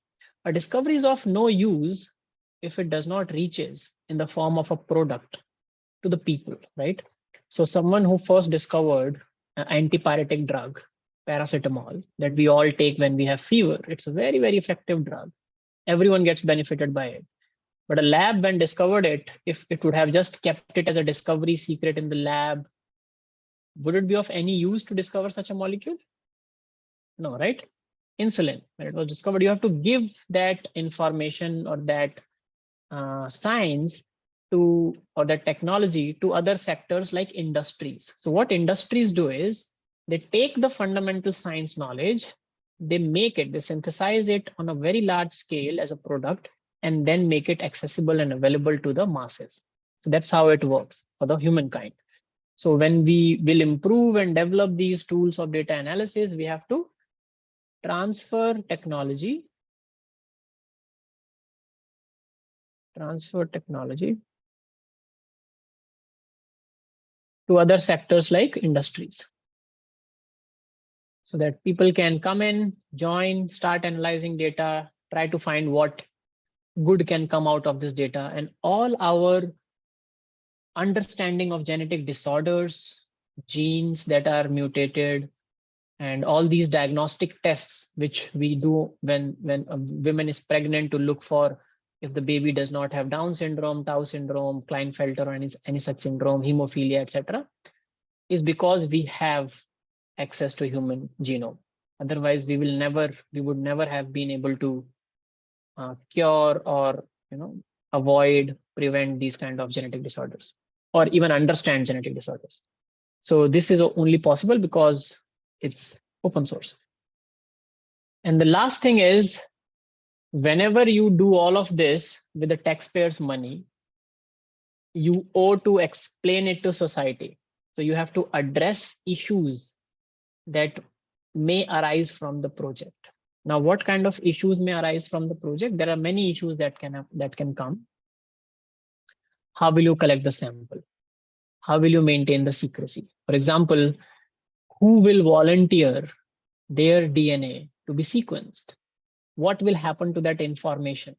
A discovery is of no use if it does not reaches in the form of a product to the people, right? So someone who first discovered an antipyretic drug, paracetamol, that we all take when we have fever, it's a very, very effective drug. Everyone gets benefited by it. But a lab, when discovered it, if it would have just kept it as a discovery secret in the lab, would it be of any use to discover such a molecule? No, right? Insulin, when it was discovered, you have to give that information or that science to, or that technology to other sectors like industries. So what industries do is they take the fundamental science knowledge, they make it, they synthesize it on a very large scale as a product, and then make it accessible and available to the masses. So that's how it works for the humankind. So when we will improve and develop these tools of data analysis, we have to transfer technology to other sectors like industries, so that people can come in, join, start analyzing data, try to find what good can come out of this data. And all our understanding of genetic disorders, genes that are mutated, and all these diagnostic tests which we do when a woman is pregnant to look for if the baby does not have Down syndrome, Tau syndrome, Klinefelter, or any such syndrome, hemophilia, etc., is because we have access to human genome. Otherwise, we would never have been able to cure or avoid, prevent these kind of genetic disorders, or even understand genetic disorders. So this is only possible because it's open source. And the last thing is, whenever you do all of this with the taxpayers' money, you owe to explain it to society. So you have to address issues that may arise from the project. Now, what kind of issues may arise from the project? There are many issues that can come. How will you collect the sample? How will you maintain the secrecy? For example, who will volunteer their DNA to be sequenced? What will happen to that information?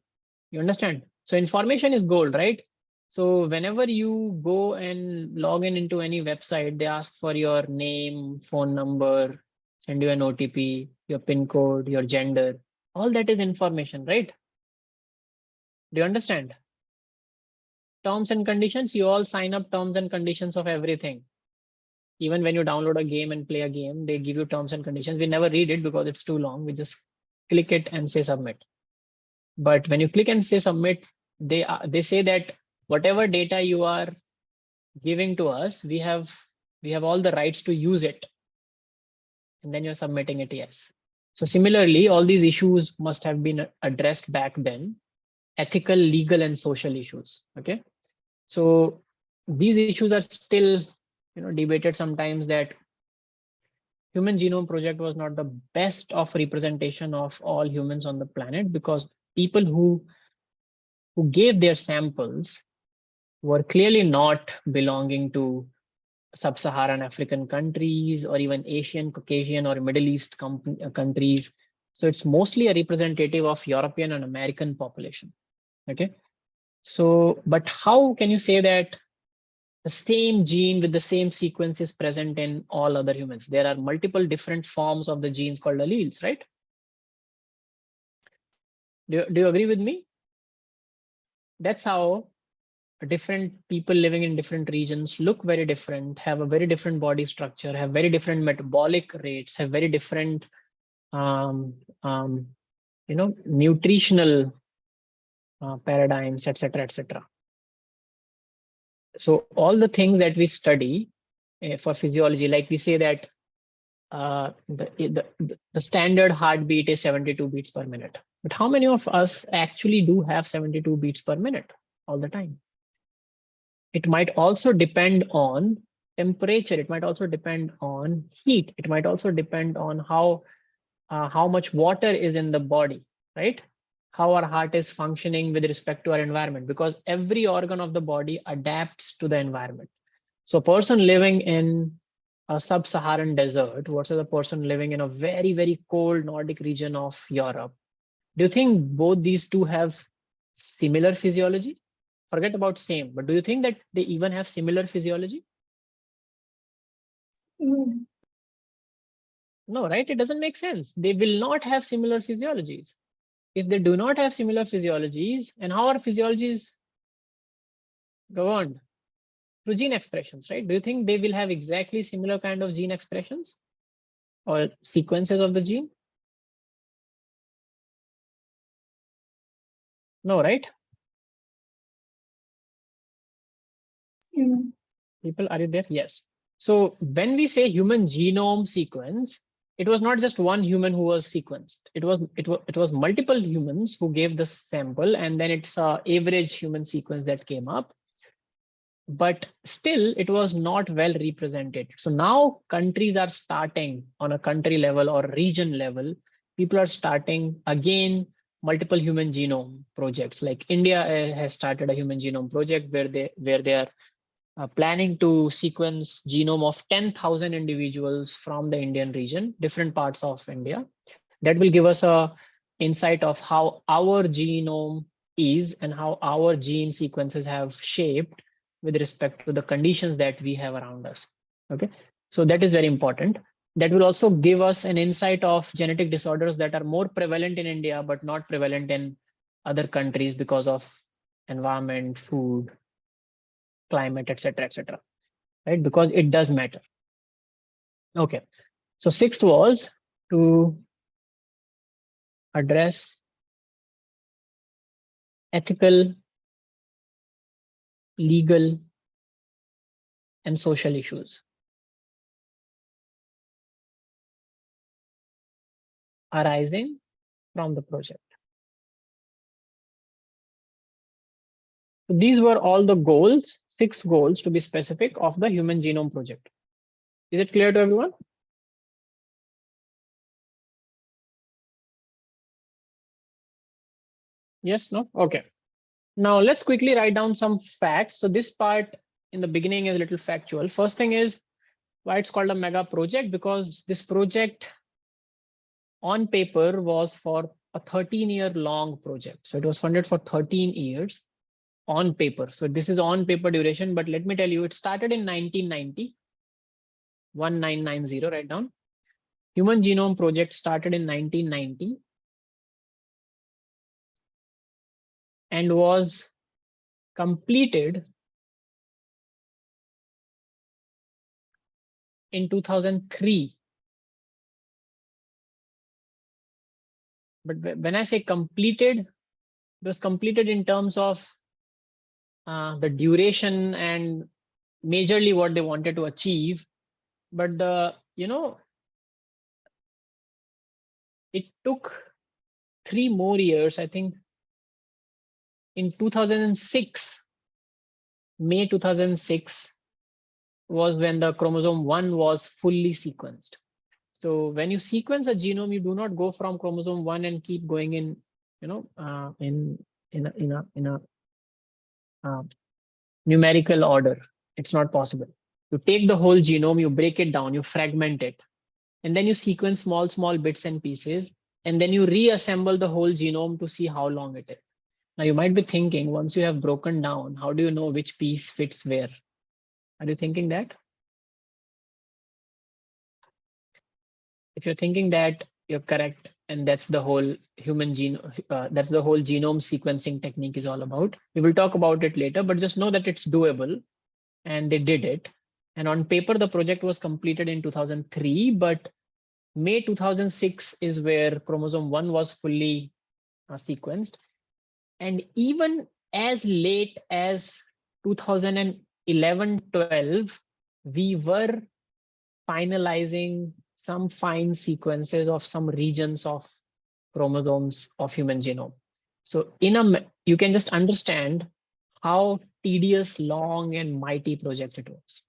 You understand? So information is gold, right? So whenever you go and log in into any website, they ask for your name, phone number, send you an OTP, your PIN code, your gender. All that is information, right? Do you understand? Terms and conditions, you all sign up terms and conditions of everything. Even when you download a game and play a game, they give you terms and conditions. We never read it because it's too long. We just click it and say submit. But when you click and say submit, they say that whatever data you are giving to us, we have all the rights to use it. And then you're submitting it, yes. So similarly, all these issues must have been addressed back then. Ethical, legal, and social issues. Okay. So these issues are still debated sometimes, that Human Genome Project was not the best of representation of all humans on the planet, because people who gave their samples were clearly not belonging to sub-Saharan African countries, or even Asian, Caucasian, or Middle East countries. So it's mostly a representative of European and American population. Okay. So, but how can you say that the same gene with the same sequence is present in all other humans? There are multiple different forms of the genes called alleles, right? Do you agree with me? That's how different people living in different regions look very different, have a very different body structure, have very different metabolic rates, have very different nutritional paradigms, etc., etc. So all the things that we study for physiology, like we say that the standard heartbeat is 72 beats per minute. But how many of us actually do have 72 beats per minute all the time? It might also depend on temperature. It might also depend on heat. It might also depend on how much water is in the body, right? How our heart is functioning with respect to our environment, because every organ of the body adapts to the environment. So a person living in a sub-Saharan desert versus a person living in a very, very cold Nordic region of Europe, do you think both these two have similar physiology? Forget about same, but do you think that they even have similar physiology? No, right? It doesn't make sense. They will not have similar physiologies. If they do not have similar physiologies, and how are physiologies governed? Through gene expressions, right? Do you think they will have exactly similar kind of gene expressions? or sequences of the gene? No, right? People, are you there? Yes. So when we say human genome sequence, it was not just one human who was sequenced. It was multiple humans who gave the sample, and then it's a average human sequence that came up. But still, it was not well represented. So now countries are starting on a country level or region level. People are starting again multiple human genome projects. Like India has started a human genome project where they are planning to sequence genome of 10,000 individuals from the Indian region, different parts of India. That will give us a insight of how our genome is and how our gene sequences have shaped with respect to the conditions that we have around us. Okay, so that is very important. That will also give us an insight of genetic disorders that are more prevalent in India but not prevalent in other countries because of environment, food, climate, etc., etc. Right? Because it does matter. Okay. So sixth was to address ethical, legal, and social issues arising from the project. So these were all the goals, 6 goals to be specific of the Human Genome Project. Is it clear to everyone? Yes, no? Okay. Now let's quickly write down some facts. So this part in the beginning is a little factual. First thing is why it's called a mega project, because this project on paper was for a 13-year long project. So it was funded for 13 years on paper. So this is on paper duration, but let me tell you, it started in 1990, 1990, write down. Human Genome Project started in 1990 and was completed in 2003. But when I say completed, it was completed in terms of the duration and majorly what they wanted to achieve. But it took 3 more years, I think. In 2006, May 2006 was when the chromosome 1 was fully sequenced. So when you sequence a genome, you do not go from chromosome 1 and keep going in, in a numerical order. It's not possible. You take the whole genome, you break it down, you fragment it, and then you sequence small bits and pieces, and then you reassemble the whole genome to see how long it is. Now you might be thinking, once you have broken down, how do you know which piece fits where? Are you thinking that? If you're thinking that, you're correct, and that's the whole that's the whole genome sequencing technique is all about. We will talk about it later, but just know that it's doable, and they did it. And on paper, the project was completed in 2003, but May 2006 is where chromosome 1 was fully sequenced. And even as late as 2011-12, we were finalizing some fine sequences of some regions of chromosomes of human genome. So you can just understand how tedious, long, and mighty project it was.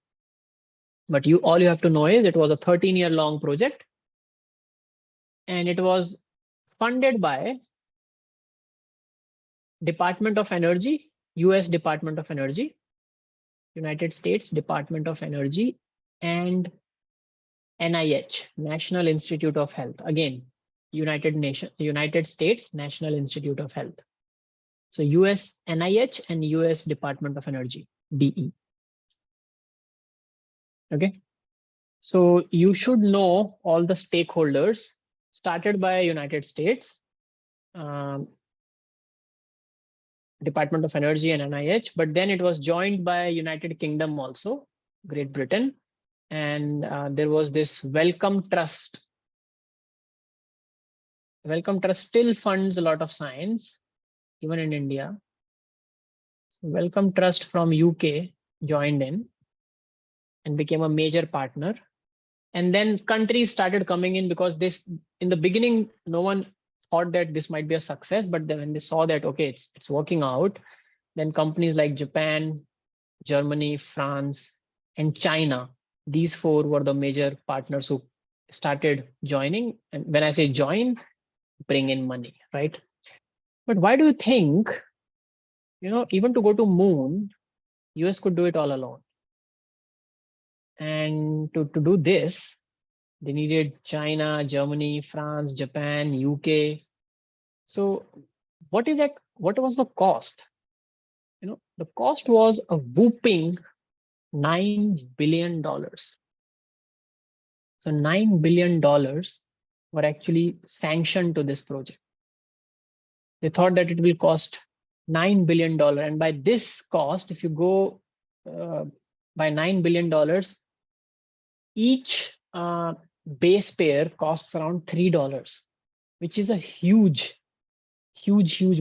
But all you have to know is it was a 13-year long project, and it was funded by Department of Energy, US Department of Energy, United States Department of Energy, and NIH, National Institute of Health. Again, United States National Institute of Health. So US NIH and US Department of Energy, DE. Okay. So you should know all the stakeholders, started by United States, Department of Energy and NIH, but then it was joined by United Kingdom also, Great Britain. And there was this Wellcome Trust Wellcome Trust still funds a lot of science, even in India. So Wellcome Trust from UK joined in and became a major partner. And then countries started coming in because this, in the beginning, no one thought that this might be a success, but then when they saw that, okay, it's working out, then companies like Japan, Germany, France, and China, these four were the major partners who started joining. And when I say join, bring in money, right? But why do you think, even to go to moon, US could do it all alone? And to do this, they needed China, Germany, France, Japan, UK. So what is that? What was the cost? The cost was a whooping $9 billion. So $9 billion were actually sanctioned to this project. They thought that it will cost $9 billion. And by this cost, if you go by $9 billion, each base pair costs around $3, which is a huge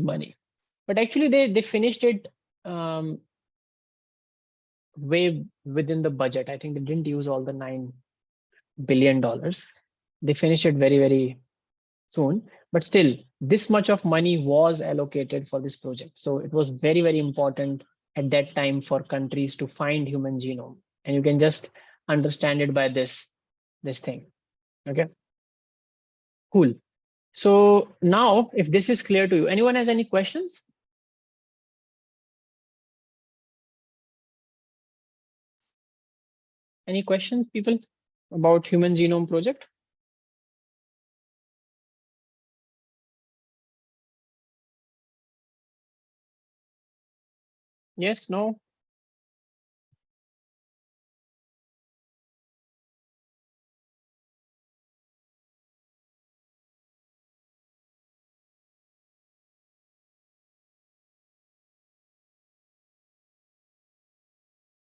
money. But actually they finished it way within the budget. I think they didn't use all the $9 billion. They finished it very soon, but still this much of money was allocated for this project. So it was very important at that time for countries to find human genome. And you can just understand it by this thing. Okay, cool. So now if this is clear to you, anyone has any questions? Any questions, people, about Human Genome Project? Yes, no?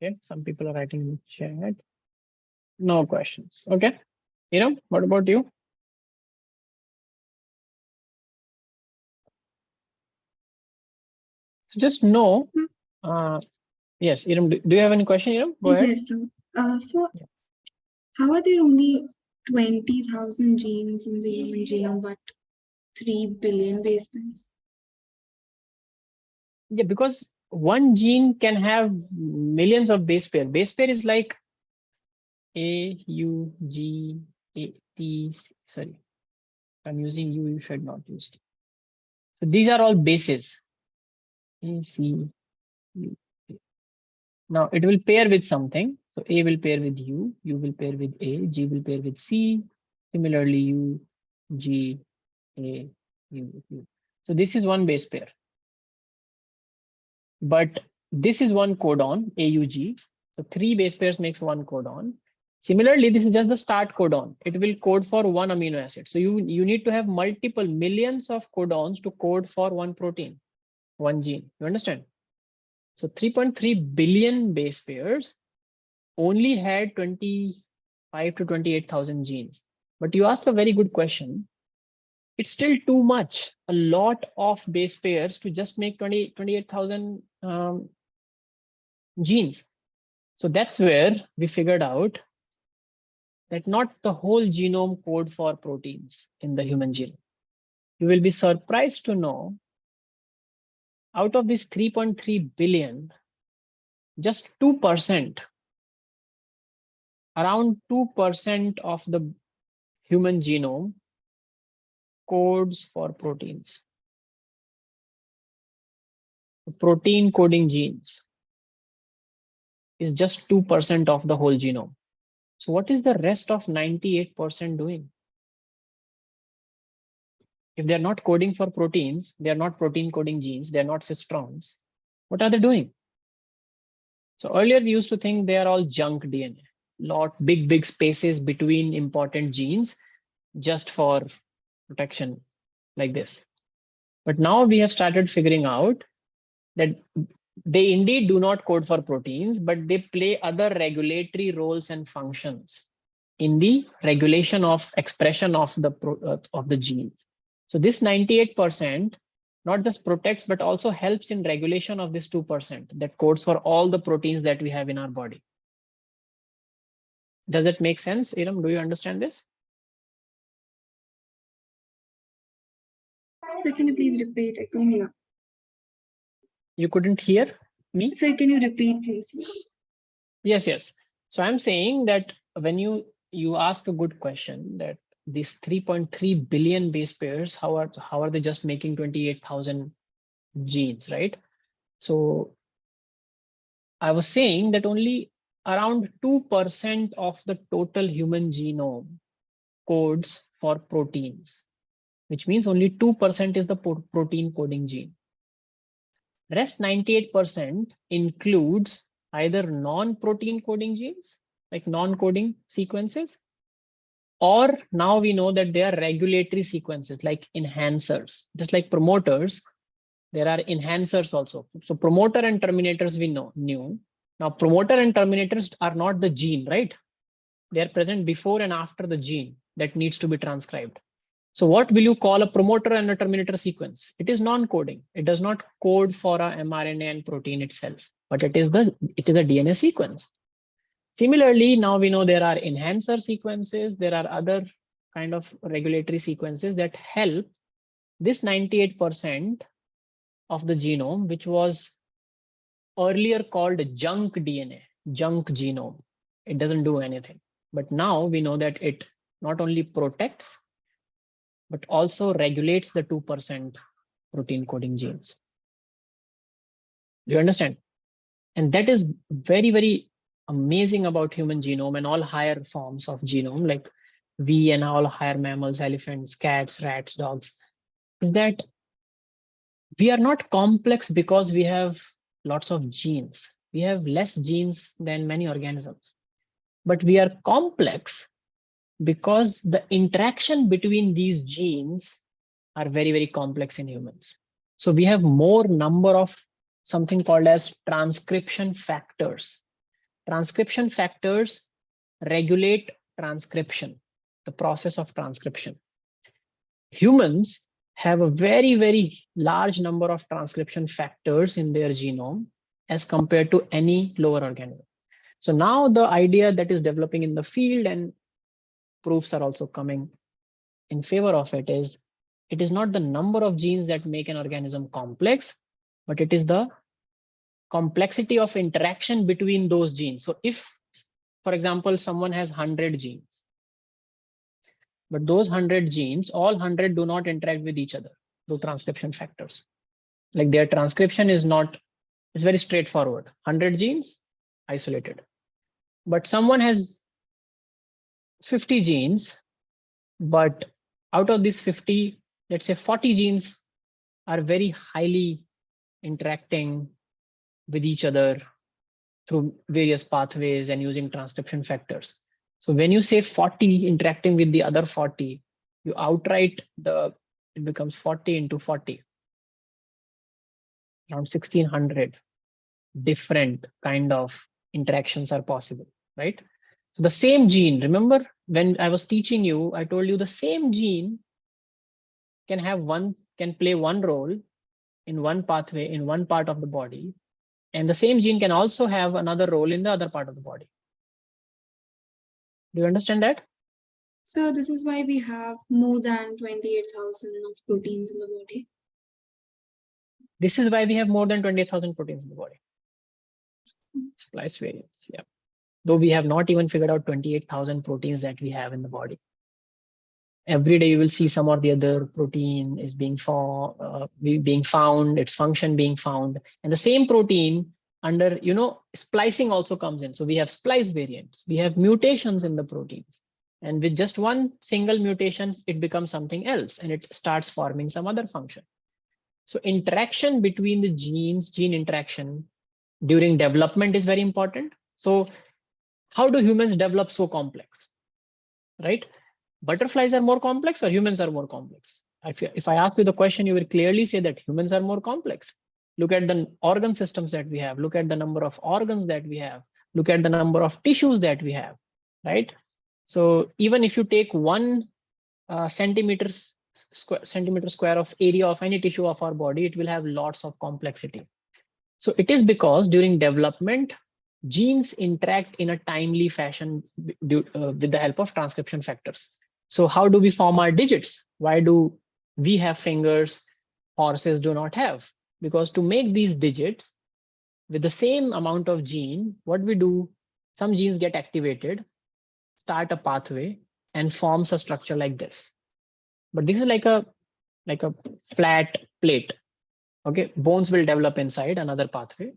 Okay, some people are writing in the chat. No questions. Okay. What about you? So just know, yes, Iram, do you have any question, Iram? Go ahead. Yes, so how are there only 20,000 genes in the human genome, but 3 billion base pairs? Yeah, because one gene can have millions of base pair. Base pair is like A, U, G, A, T, sorry. I'm using U, you should not use T. So these are all bases. A, C, U. Now it will pair with something. So A will pair with U will pair with A, G will pair with C. Similarly, U, G, A, U, U. So this is one base pair. But this is one codon, AUG. So 3 base pairs makes one codon. Similarly, this is just the start codon. It will code for one amino acid. So you need to have multiple millions of codons to code for one protein, one gene. You understand? So 3.3 billion base pairs only had 25 to 28,000 genes. But you asked a very good question. It's still too much, a lot of base pairs to just make 28,000 genes. So that's where we figured out that not the whole genome code for proteins in the human genome. You will be surprised to know out of this 3.3 billion, just 2%, around 2% of the human genome codes for proteins. Protein coding genes is just 2% of the whole genome. So what is the rest of 98% doing? If they're not coding for proteins, they're not protein coding genes, they're not cistrons. What are they doing? So earlier we used to think they are all junk DNA, big spaces between important genes just for protection like this. But now we have started figuring out that they indeed do not code for proteins, but they play other regulatory roles and functions in the regulation of expression of the genes. So this 98% not just protects, but also helps in regulation of this 2% that codes for all the proteins that we have in our body. Does that make sense, Iram? Do you understand this? Sir, can you please repeat? I couldn't hear. You couldn't hear me? Sir, can you repeat, please? Yes. So I'm saying that when you ask a good question, that these 3.3 billion base pairs, how are they just making 28,000 genes, right? So I was saying that only around 2% of the total human genome codes for proteins, which means only 2% is the protein coding gene. Rest 98% includes either non-protein coding genes, like non-coding sequences, or now we know that they are regulatory sequences like enhancers. Just like promoters, there are enhancers also. So promoter and terminators we knew. Now promoter and terminators are not the gene, right? They are present before and after the gene that needs to be transcribed. So what will you call a promoter and a terminator sequence? It is non-coding. It does not code for a mRNA and protein itself, but it is a DNA sequence. Similarly, now we know there are enhancer sequences. There are other kind of regulatory sequences that help this 98% of the genome, which was earlier called junk DNA, junk genome. It doesn't do anything. But now we know that it not only protects, but also regulates the 2% protein coding genes. Do you understand? And that is very, very amazing about human genome and all higher forms of genome, like we and all higher mammals, elephants, cats, rats, dogs, that we are not complex because we have lots of genes. We have less genes than many organisms, but we are complex because the interaction between these genes are very, very complex in humans. So we have more number of something called as transcription factors. Transcription factors regulate transcription, the process of transcription. Humans have a very, very large number of transcription factors in their genome as compared to any lower organism. So now the idea that is developing in the field, and proofs are also coming in favor of it, is it is not the number of genes that make an organism complex, but it is the complexity of interaction between those genes. So if, for example, someone has 100 genes, but those 100 genes, all 100 do not interact with each other through transcription factors. Like their transcription is not, it's very straightforward. 100 genes, isolated. But someone has 50 genes, but out of these 50, let's say 40 genes are very highly interacting with each other through various pathways and using transcription factors. So when you say 40 interacting with the other 40, you outright it becomes 40 into 40. Around 1600 different kind of interactions are possible, right? So the same gene, remember when I was teaching you, I told you the same gene can play one role in one pathway in one part of the body, and the same gene can also have another role in the other part of the body. Do you understand that? So this is why we have more than 28,000 of proteins in the body. This is why we have more than 20,000 proteins in the body. Splice variants, yeah. Though we have not even figured out 28,000 proteins that we have in the body. Every day you will see some or the other protein is being found, its function being found, and the same protein under, splicing also comes in. So we have splice variants, we have mutations in the proteins, and with just one single mutation, it becomes something else and it starts forming some other function. So interaction between the genes, gene interaction during development is very important. So how do humans develop so complex, right? Butterflies are more complex or humans are more complex? If I ask you the question, you will clearly say that humans are more complex. Look at the organ systems that we have. Look at the number of organs that we have. Look at the number of tissues that we have, right? So even if you take 1 centimeter centimeter square of area of any tissue of our body, it will have lots of complexity. So it is because during development, genes interact in a timely fashion with the help of transcription factors. So how do we form our digits? Why do we have fingers, horses do not have? Because to make these digits with the same amount of gene, what we do, some genes get activated, start a pathway, and forms a structure like this. But this is like a flat plate. Okay, bones will develop inside another pathway.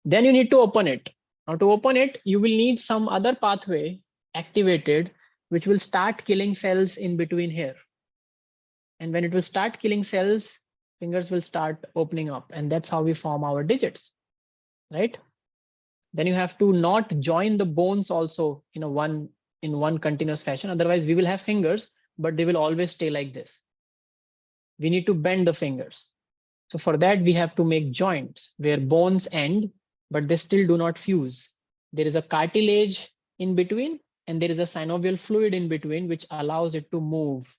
Then you need to open it. Now to open it, you will need some other pathway activated, which will start killing cells in between here. And when it will start killing cells, fingers will start opening up. And that's how we form our digits, right? Then you have to not join the bones also in one continuous fashion. Otherwise, we will have fingers, but they will always stay like this. We need to bend the fingers. So for that, we have to make joints where bones end, but they still do not fuse. There is a cartilage in between, and there is a synovial fluid in between, which allows it to move,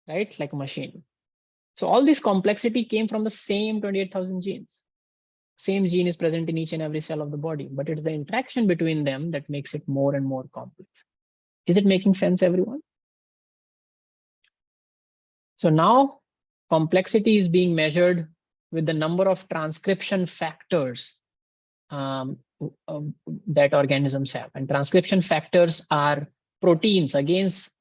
right? Like a machine. So all this complexity came from the same 28,000 genes. Same gene is present in each and every cell of the body, but it's the interaction between them that makes it more and more complex. Is it making sense, everyone? So now complexity is being measured with the number of transcription factors that organisms have. And transcription factors are proteins,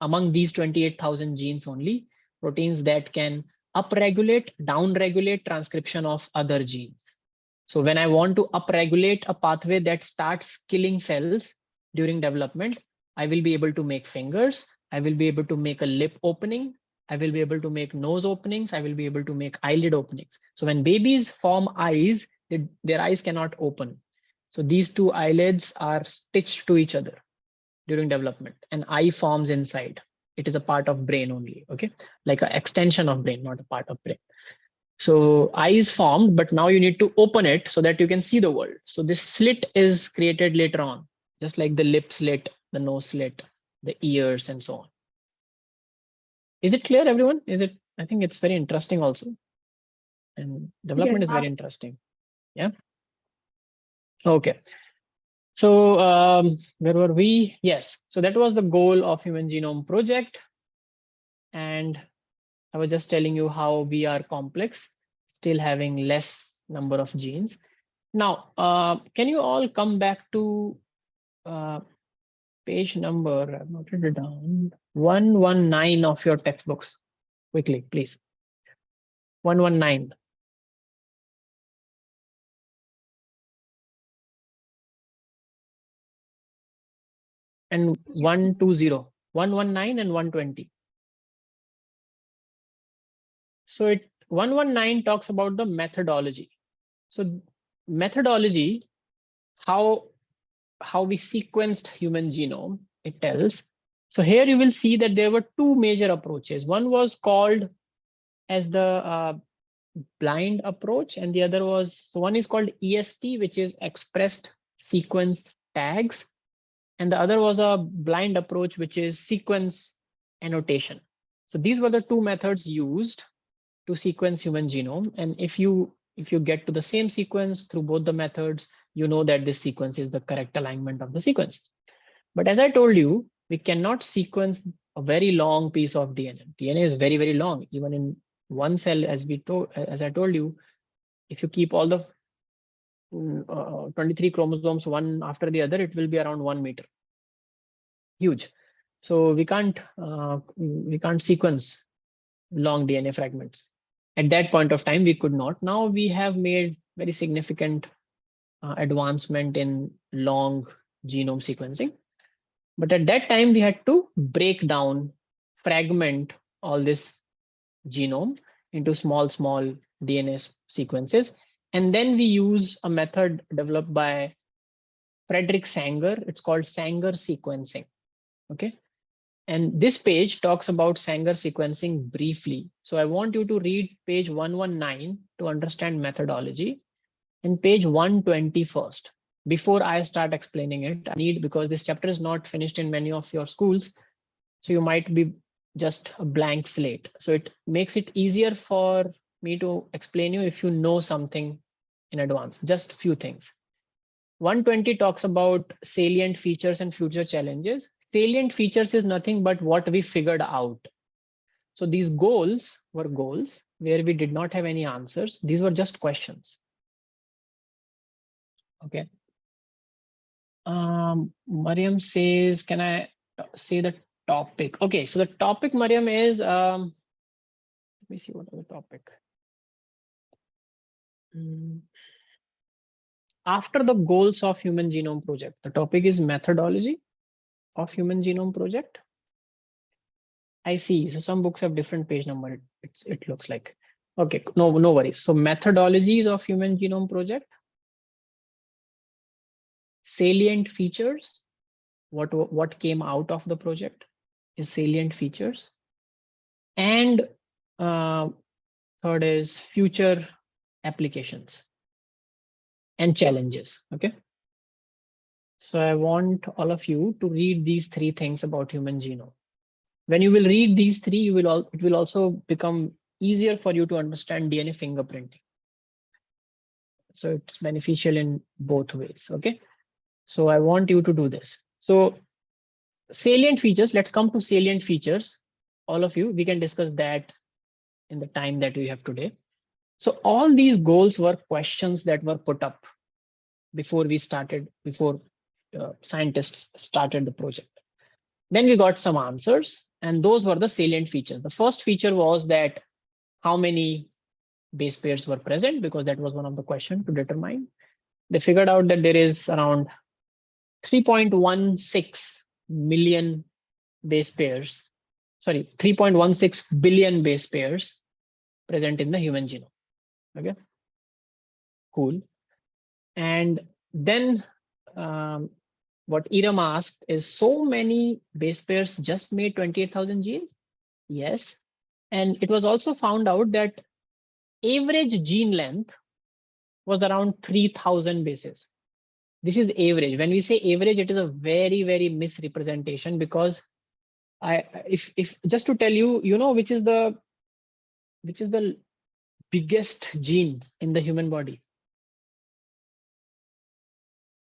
among these 28,000 genes only, proteins that can upregulate, downregulate transcription of other genes. So when I want to upregulate a pathway that starts killing cells during development, I will be able to make fingers, I will be able to make a lip opening, I will be able to make nose openings, I will be able to make eyelid openings. So when babies form eyes, their eyes cannot open. So these two eyelids are stitched to each other during development. An eye forms inside. It is a part of brain only, okay? Like an extension of brain, not a part of brain. So eye is formed, but now you need to open it so that you can see the world. So this slit is created later on, just like the lip slit, the nose slit, the ears, and so on. Is it clear, everyone? I think it's very interesting also. And development is very interesting. Yeah. Okay. So where were we? Yes. So that was the goal of Human Genome Project. And I was just telling you how we are complex, still having less number of genes. Now, can you all come back to page number, I've noted it down, 119 of your textbooks quickly, please. 119. And 120, 119 and 120. So 119 talks about the methodology. So methodology, how we sequenced human genome, it tells. So here you will see that there were two major approaches. One was called as the blind approach, and the other was, so one is called EST, which is expressed sequence tags. And the other was a blind approach, which is sequence annotation. So these were the two methods used to sequence human genome. And if you get to the same sequence through both the methods, you know that this sequence is the correct alignment of the sequence. But as I told you, we cannot sequence a very long piece of DNA. DNA is very, very long. Even in one cell, as I told you, if you keep all the 23 chromosomes one after the other, it will be around 1 meter. Huge. So we can't sequence long DNA fragments. At that point of time, we could not. Now we have made very significant advancement in long genome sequencing. But at that time, we had to break down, fragment all this genome into small DNA sequences. And then we use a method developed by Frederick Sanger. It's called Sanger sequencing. Okay. And this page talks about Sanger sequencing briefly. So I want you to read page 119 to understand methodology, and page 120 first. Before I start explaining it, I need, because this chapter is not finished in many of your schools, so you might be just a blank slate. So it makes it easier for me to explain you if you know something in advance, just few things. 120 talks about salient features and future challenges. Salient features is nothing but what we figured out. So these goals were goals where we did not have any answers. These were just questions. Okay. Mariam says, can I say the topic? Okay, so the topic, Mariam, is, let me see what is the topic. After the goals of Human Genome Project, the topic is methodology of Human Genome Project. I see. So some books have different page number. It looks like. Okay, no worries. So methodologies of Human Genome Project, salient features, what came out of the project is salient features, and third is future applications and challenges. Okay. So I want all of you to read these three things about human genome. When you will read these three, it will also become easier for you to understand DNA fingerprinting. So it's beneficial in both ways. Okay. So I want you to do this. So salient features, let's come to salient features. All of you, we can discuss that in the time that we have today. So all these goals were questions that were put up before scientists started the project. Then we got some answers, and those were the salient features. The first feature was that how many base pairs were present, because that was one of the questions to determine. They figured out that there is around 3.16 million base pairs, sorry, 3.16 billion base pairs present in the human genome. Okay, cool. And then what Iram asked is, so many base pairs just made 28,000 genes? Yes. And it was also found out that average gene length was around 3,000 bases. This is average. When we say average, it is a very, very misrepresentation, because if just to tell you, you know, which is the biggest gene in the human body?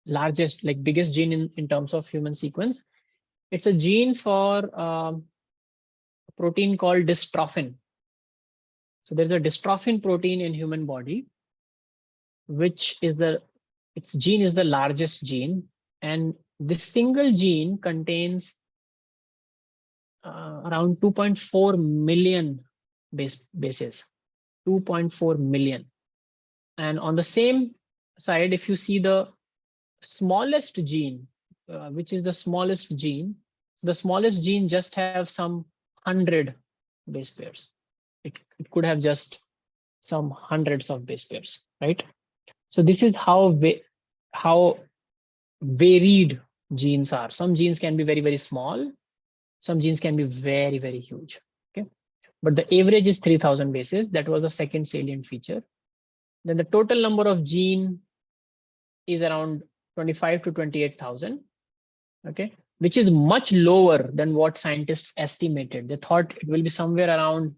Largest, like biggest gene in terms of human sequence. It's a gene for a protein called dystrophin. So there's a dystrophin protein in human body, which is its gene is the largest gene, and this single gene contains around 2.4 million bases, 2.4 million. And on the same side, if you see the smallest gene, which is the smallest gene just have some 100 base pairs. It could have just some hundreds of base pairs, right? So this is how varied genes are. Some genes can be very, very small. Some genes can be very, very huge. Okay, but the average is 3,000 bases. That was the second salient feature. Then the total number of gene is around 25 to 28,000. Okay, which is much lower than what scientists estimated. They thought it will be somewhere around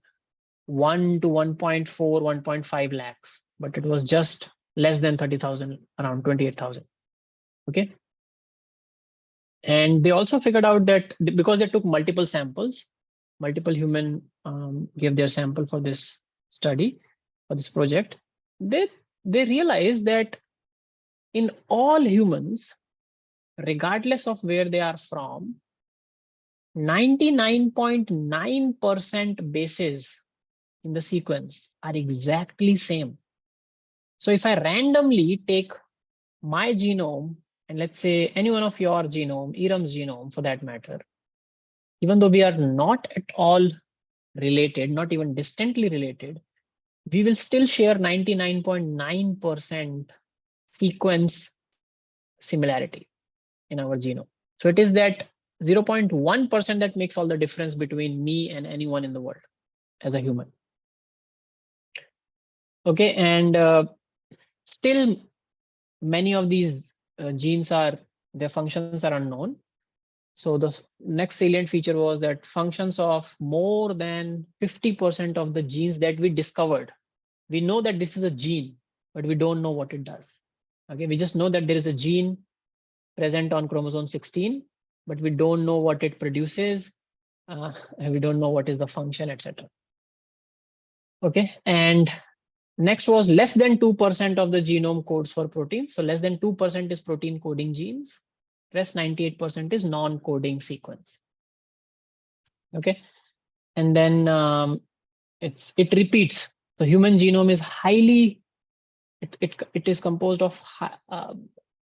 1 to 1.4, 1.5 lakhs, but it was just less than 30,000, around 28,000. Okay. And they also figured out that because they took multiple samples, multiple human gave their sample for this study, for this project, they realized that in all humans, regardless of where they are from, 99.9% bases in the sequence are exactly same. So if I randomly take my genome, and let's say any one of your genome, Iram's genome for that matter, even though we are not at all related, not even distantly related, we will still share 99.9% sequence similarity in our genome. So it is that 0.1% that makes all the difference between me and anyone in the world as a human. Okay, and still many of these genes their functions are unknown. So the next salient feature was that functions of more than 50% of the genes that we discovered. We know that this is a gene, but we don't know what it does. Okay, we just know that there is a gene present on chromosome 16, but we don't know what it produces, and we don't know what is the function, etc. Okay, and next was less than 2% of the genome codes for protein. So less than 2% is protein coding genes. Rest 98% is non-coding sequence. Okay, and then it repeats. So human genome is highly, it is composed of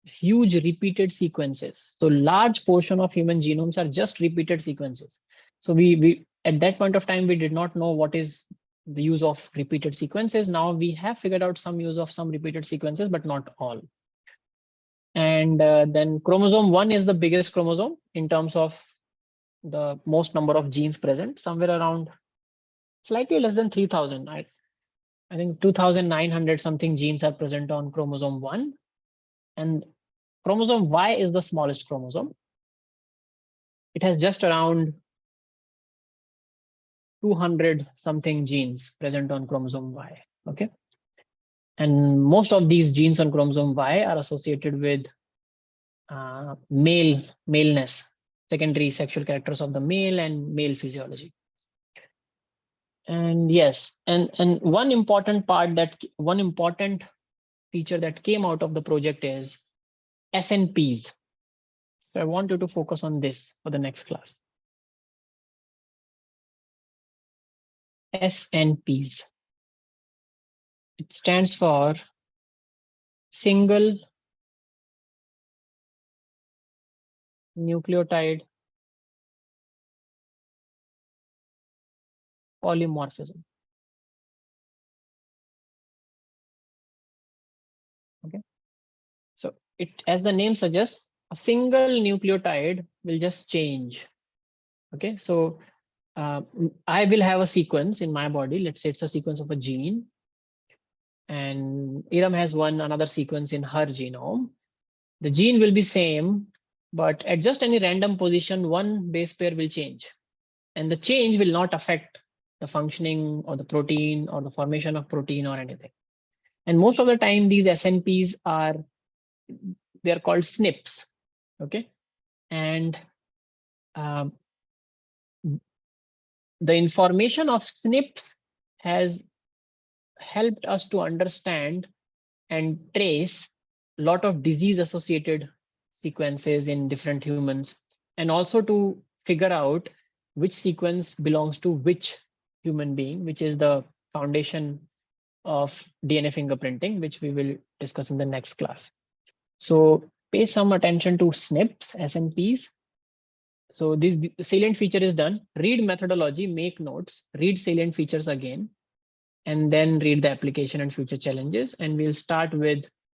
huge repeated sequences. So large portion of human genomes are just repeated sequences. So we at that point of time, we did not know what is the use of repeated sequences. Now we have figured out some use of some repeated sequences, but not all. And then chromosome 1 is the biggest chromosome in terms of the most number of genes present, somewhere around slightly less than 3,000. I think 2,900 something genes are present on chromosome 1. And chromosome Y is the smallest chromosome. It has just around 200 something genes present on chromosome Y. Okay. And most of these genes on chromosome Y are associated with maleness, secondary sexual characters of the male and male physiology. And yes, and one important feature that came out of the project is SNPs. So I want you to focus on this for the next class. SNPs. It stands for single nucleotide polymorphism. Okay. So it, as the name suggests, a single nucleotide will just change. Okay. So I will have a sequence in my body. Let's say it's a sequence of a gene. And Iram has another sequence in her genome. The gene will be same, but at just any random position, one base pair will change. And the change will not affect the functioning or the protein or the formation of protein or anything. And most of the time, these SNPs they're called SNPs. Okay. And the information of SNPs has helped us to understand and trace a lot of disease associated sequences in different humans, and also to figure out which sequence belongs to which human being, which is the foundation of DNA fingerprinting, which we will discuss in the next class. So pay some attention to SNPs, SNPs. So this salient feature is done. Read methodology, make notes, read salient features again, and then read the application and future challenges. And we'll start with